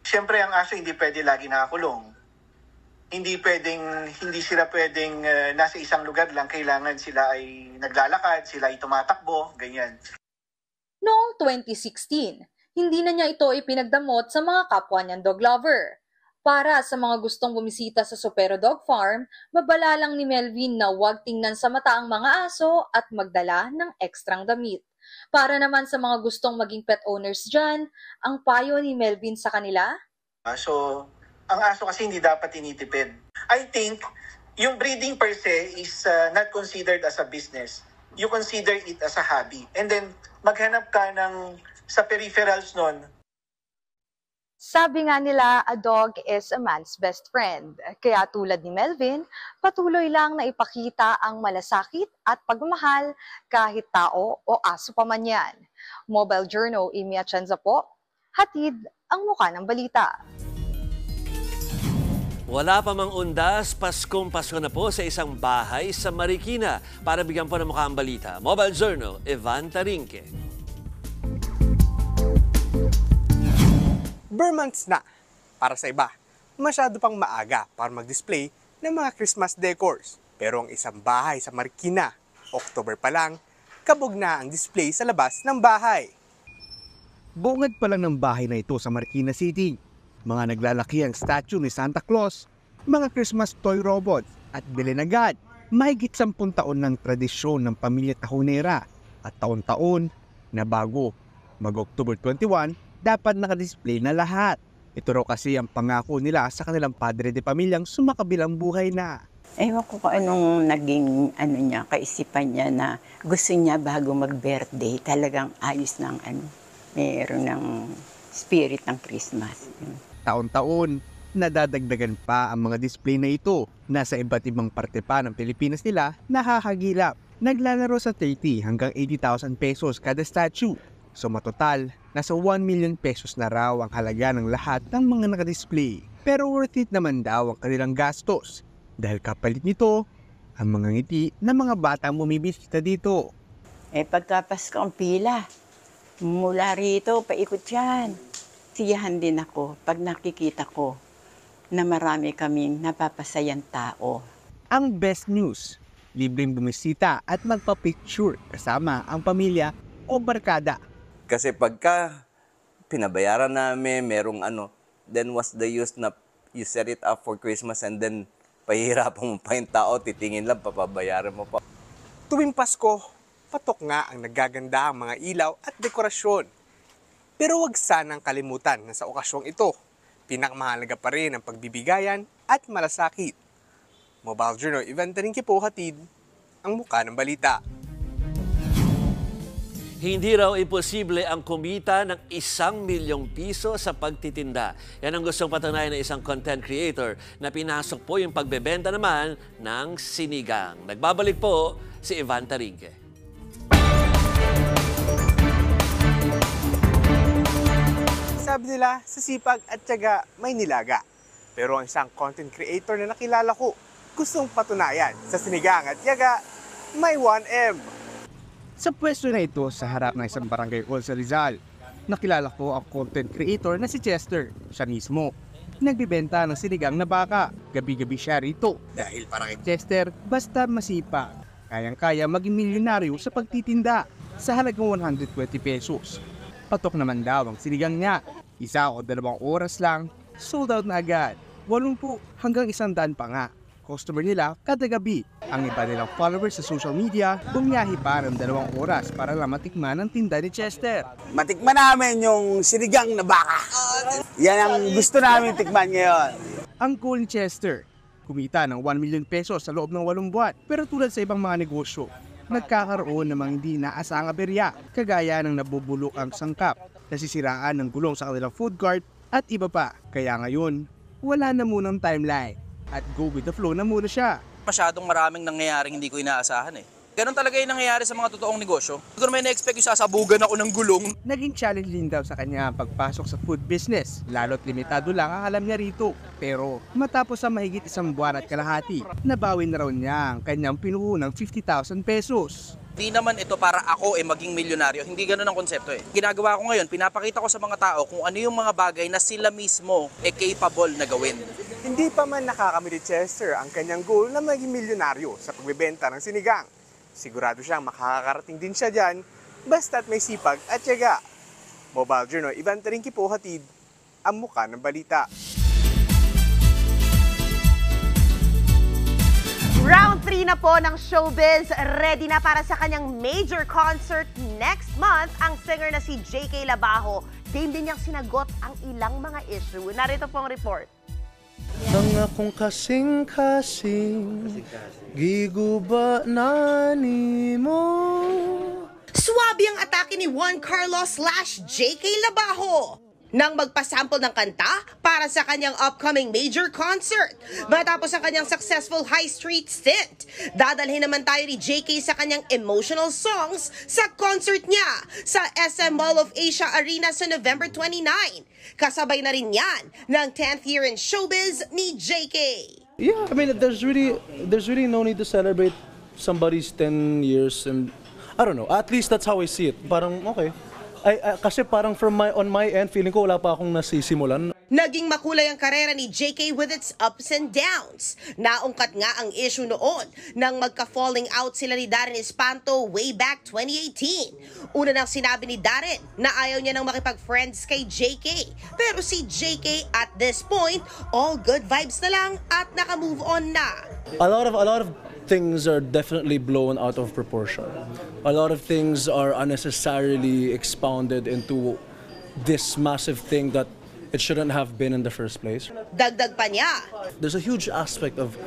Syempre ang aso hindi pwede lagi nakakulong. Hindi sila pwedeng nasa isang lugar lang, kailangan sila ay naglalakad, sila ay tumatakbo, ganyan. Noong 2016, hindi na niya ito ipinagdamot sa mga kapwa niyang dog lover. Para sa mga gustong bumisita sa Supero Dog Farm, babala lang ni Melvin na huwag tingnan sa mata ang mga aso at magdala ng ekstrang damit. Para naman sa mga gustong maging pet owners dyan, ang payo ni Melvin sa kanila? So, ang aso kasi hindi dapat tinitipid. I think, yung breeding per se is not considered as a business. You consider it as a hobby. And then, maghanap ka sa peripherals nun. Sabi nga nila, a dog is a man's best friend. Kaya tulad ni Melvin, patuloy lang na ipakita ang malasakit at pagmamahal kahit tao o aso pa man yan. Mobile Journal, Amy Atienza po, hatid ang muka ng balita. Wala pa mang undas, Paskong Pasko na po sa isang bahay sa Marikina. Para bigyan po ng mukha ang balita, Mobile Journal, Evan Tarinque. Months na. Para sa iba, masyado pang maaga para mag-display ng mga Christmas decors. Pero ang isang bahay sa Marikina, October pa lang, kabog na ang display sa labas ng bahay. Bungad pa lang ng bahay na ito sa Marikina City. Mga naglalaki ang statue ni Santa Claus, mga Christmas toy robots at bilhin agad. Mahigit 10 taon ng tradisyon ng pamilya Tahonera at taon-taon na bago. Mag-October 21, dapat nakadisplay na lahat. Ito raw kasi ang pangako nila sa kanilang padre de pamilyang sumakabilang buhay na. Ewan ko kung anong naging kaisipan niya na gusto niya bago mag-birthday, talagang ayos ng meron ng spirit ng Christmas. Taon-taon, nadadagdagan pa ang mga display na ito. Nasa iba't ibang parte pa ng Pilipinas nila nakakagilap. Naglalaro sa 30 hanggang 80,000 pesos kada statue. So matotal, nasa 1 million pesos na raw ang halaga ng lahat ng mga nakadisplay. Pero worth it naman daw ang kanilang gastos. Dahil kapalit nito, ang mga ngiti ng mga batang bumibisita dito. Pagkapasko ang pila, mula rito, paikot yan. Siyahan din ako pag nakikita ko na marami kaming napapasayang tao. Ang best news, libreng bumisita at magpa-picture kasama ang pamilya o barkada. Kasi pagka pinabayaran namin, merong then what's the use na you set it up for Christmas and then pahihirapan mo pa yung tao, titingin lang, papabayaran mo pa. Tuwing Pasko, patok nga ang nagaganda ang mga ilaw at dekorasyon. Pero wag sanang kalimutan na sa okasyong ito, pinakamahalaga pa rin ang pagbibigayan at malasakit. Mobile Journal, Evan Tarinque po, hatid ang muka ng balita. Hindi raw imposible ang kumita ng 1 milyong piso sa pagtitinda. Yan ang gustong patunayan ng isang content creator na pinasok po yung pagbebenta naman ng sinigang. Nagbabalik po si Evan Tarinque. Sabi nila, sa sipag at tiyaga may nilaga. Pero ang isang content creator na nakilala ko, gustong patunayan sa sinigang at tiyaga may 1M. Sa pwesto na ito sa harap ng isang barangay hall sa Rizal, nakilala ko ang content creator na si Chester. Siya mismo, nagbibenta ng sinigang na baka. Gabi-gabi siya rito. Dahil para kay Chester, basta masipag, kayang-kaya maging milyonaryo sa pagtitinda sa halagang 120 pesos. Patok naman daw ang sinigang niya. 1 o 2 oras lang, sold out na agad. 80 hanggang 100 pa nga. Customer nila kada gabi. Ang iba nilang followers sa social media, bumiyahe pa ng 2 oras para lang matikman ang tinda ni Chester. Matikman namin yung sinigang na baka. Yan ang gusto namin tikman ngayon. Ang goal ni Chester, kumita ng 1 million pesos sa loob ng 8 buwan. Pero tulad sa ibang mga negosyo, nagkakaroon ng mga hindi naasang aberya, kagaya ng nabubulok ang sangkap, nasisiraan ng gulong sa kanilang food cart at iba pa. Kaya ngayon, wala na munang timeline at go with the flow na muna siya. masyadong maraming nangyayaring hindi ko inaasahan eh. Ganon talaga yung nangyayari sa mga totoong negosyo. Siguro may na-expect yung sasabugan ako ng gulong. Naging challenge din daw sa kanya ang pagpasok sa food business, lalo't limitado lang ang alam niya rito. Pero matapos ang mahigit 1 buwan at kalahati, nabawi na raw niya ang kanyang pinuhunang 50,000 pesos. Di naman ito para ako maging milyonaryo. Hindi ganun ang konsepto eh. Ginagawa ko ngayon, pinapakita ko sa mga tao kung ano yung mga bagay na sila mismo capable na gawin. Hindi pa man nakakamit ni Chester ang kanyang goal na maging milyonaryo sa pagbebenta ng sinigang. Sigurado siyang makakarating din siya dyan, basta't may sipag at tiyaga. Mobile Journal, Ivan Taringki po, hatid ang muka ng balita. Round 3 na po ng showbiz. Ready na para sa kanyang major concert next month ang singer na si JK Labajo. Game din niyang sinagot ang ilang mga issue. Narito pong report. Nang akong kasing-kasing, giguba na nimo. Swabe ang atake ni Juan Carlos / JK Labajo nang magpasample ng kanta para sa kanyang upcoming major concert. Matapos ang kanyang successful high street stint, dadalhin naman tayo ni JK sa kanyang emotional songs sa concert niya sa SM Mall of Asia Arena sa November 29. Kasabay na rin yan ng 10th year in showbiz ni JK. Yeah, I mean, there's really no need to celebrate somebody's 10 years and I don't know, at least that's how I see it. Parang okay. Kasi parang on my end, feeling ko wala pa akong nasisimulan. Naging makulay ang karera ni JK with its ups and downs. Naungkat nga ang issue noon nang magka-falling out sila ni Darren Espanto way back 2018. Una nang sinabi ni Darren na ayaw niya nang makipag-friends kay JK. Pero si JK at this point, all good vibes na lang at naka-move on na. A lot of things are definitely blown out of proportion. A lot of things are unnecessarily expounded into this massive thing that it shouldn't have been in the first place. Dagdag pa niya. There's a huge aspect of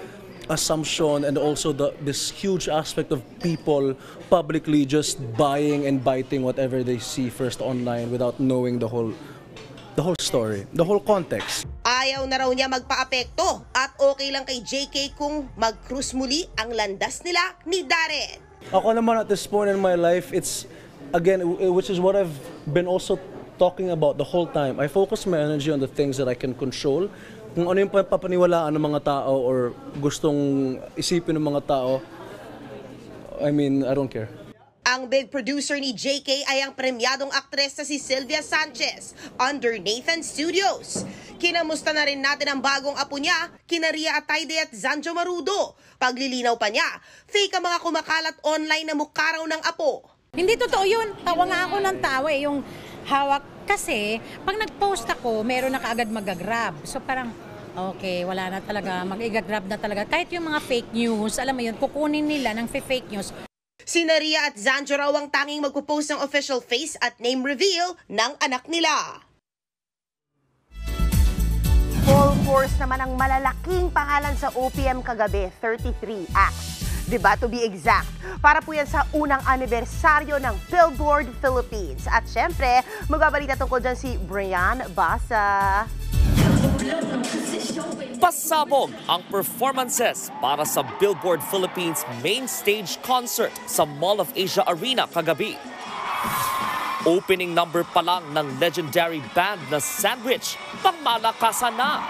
assumption and also this huge aspect of people publicly just buying and biting whatever they see first online without knowing the whole story, the whole context. Ayaw na raw niya magpa-apekto at okay lang kay JK kung mag-cruise muli ang landas nila ni Darren. Ako naman at this point in my life, it's, again, which is what I've been also talking about the whole time. I focus my energy on the things that I can control. Kung ano yung papaniwalaan ng mga tao or gustong isipin ng mga tao, I mean, I don't care. Ang big producer ni JK ay ang premyadong aktres na si Sylvia Sanchez under Nathan Studios. Kinamusta na rin natin ang bagong apo niya, kina Ria Atayde at Zanjo Marudo. Paglilinaw pa niya, fake ang mga kumakalat online na mukha raw ng apo. Hindi totoo yun. Tawa nga ako ng tawa eh. Yung hawak kasi, pag nag-post ako, meron na kaagad mag-grab. So parang, okay, wala na talaga, mag-grab na talaga. Kahit yung mga fake news, alam mo yun, kukunin nila ng fake news. Sina Ria at Zanjo raw ang tanging magpo-post ng official face at name reveal ng anak nila. Full force naman ang malalaking pangalan sa OPM kagabi, 33 acts. Diba, to be exact. Para po yan sa unang anibersaryo ng Billboard Philippines. At syempre, magbabalita tungkol dyan si Brian Basa. Pasabog ang performances para sa Billboard Philippines main stage concert sa Mall of Asia Arena kagabi. Opening number pa lang ng legendary band na Sandwich, pangmalakasan na.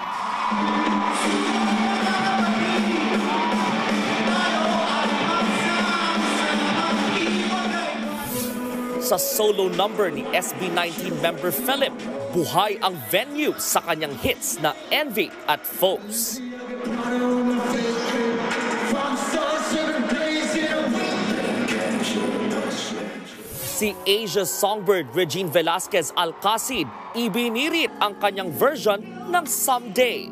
Sa solo number ni SB19 member Philip, buhay ang venue sa kanyang hits na Envy at Foes. Si Asia's songbird Regine Velasquez Alcacid, ibinirit ang kanyang version ng Someday.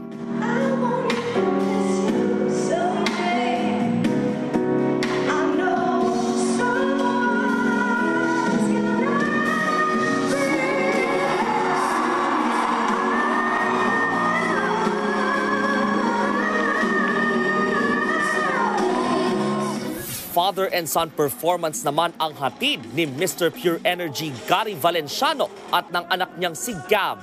Father and son performance naman ang hatid ni Mr. Pure Energy Gary Valenciano at ng anak niyang si Gab.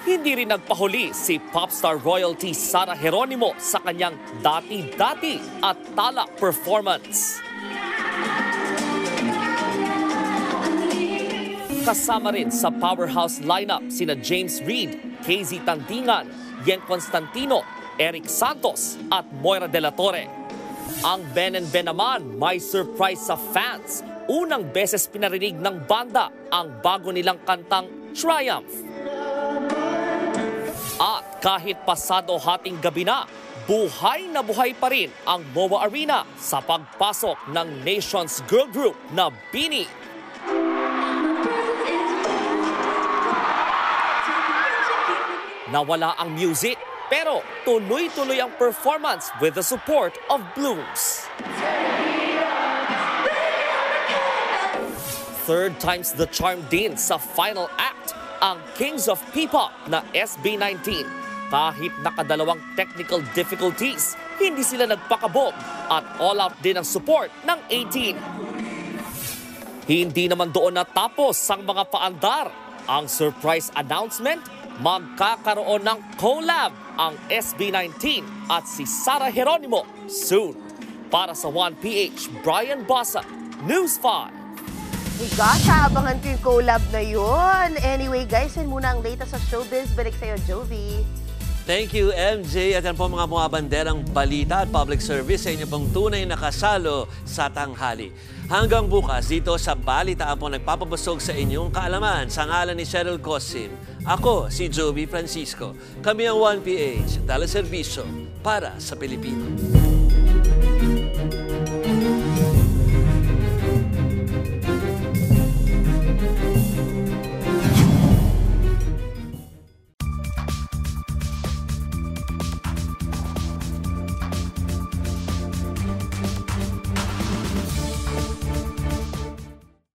Hindi rin nagpahuli si popstar royalty Sara Geronimo sa kanyang dati-dati at tala performance. Kasama rin sa powerhouse lineup sina James Reid, KZ Tandingan, Yen Constantino, Eric Santos at Moira de la Torre. Ang Ben and Ben naman may surprise sa fans. Unang beses pinarinig ng banda ang bago nilang kantang Triumph. At kahit pasado hating gabi na buhay pa rin ang MOA Arena sa pagpasok ng nation's girl group na BINI. Nawala ang music pero tuloy-tuloy ang performance with the support of Blooms. Third time's the charm din sa final act ang Kings of P-Pop na SB19. Kahit nakadalawang technical difficulties, hindi sila nagpakabog at all-out din ang support ng 18. Hindi naman doon natapos ang mga paandar. Ang surprise announcement, magkakaroon ng collab ang SB19 at si Sara Geronimo soon. Para sa 1PH, Brian Basa, News 5. Gosh, abangan ko yung collab na yun. Anyway, guys, yan muna ang latest sa showbiz. Balik sa'yo, Jovi. Thank you, MJ. At yan po mga bumabanderang balita at public service sa inyo pong tunay na kasalo sa tanghali. Hanggang bukas, dito sa Balitaan po nagpapabusog sa inyong kaalaman sa ngalan ni Cheryl Cosim. Ako, si Jovi Francisco. Kami ang 1PH, teleserbisyo para sa Pilipino.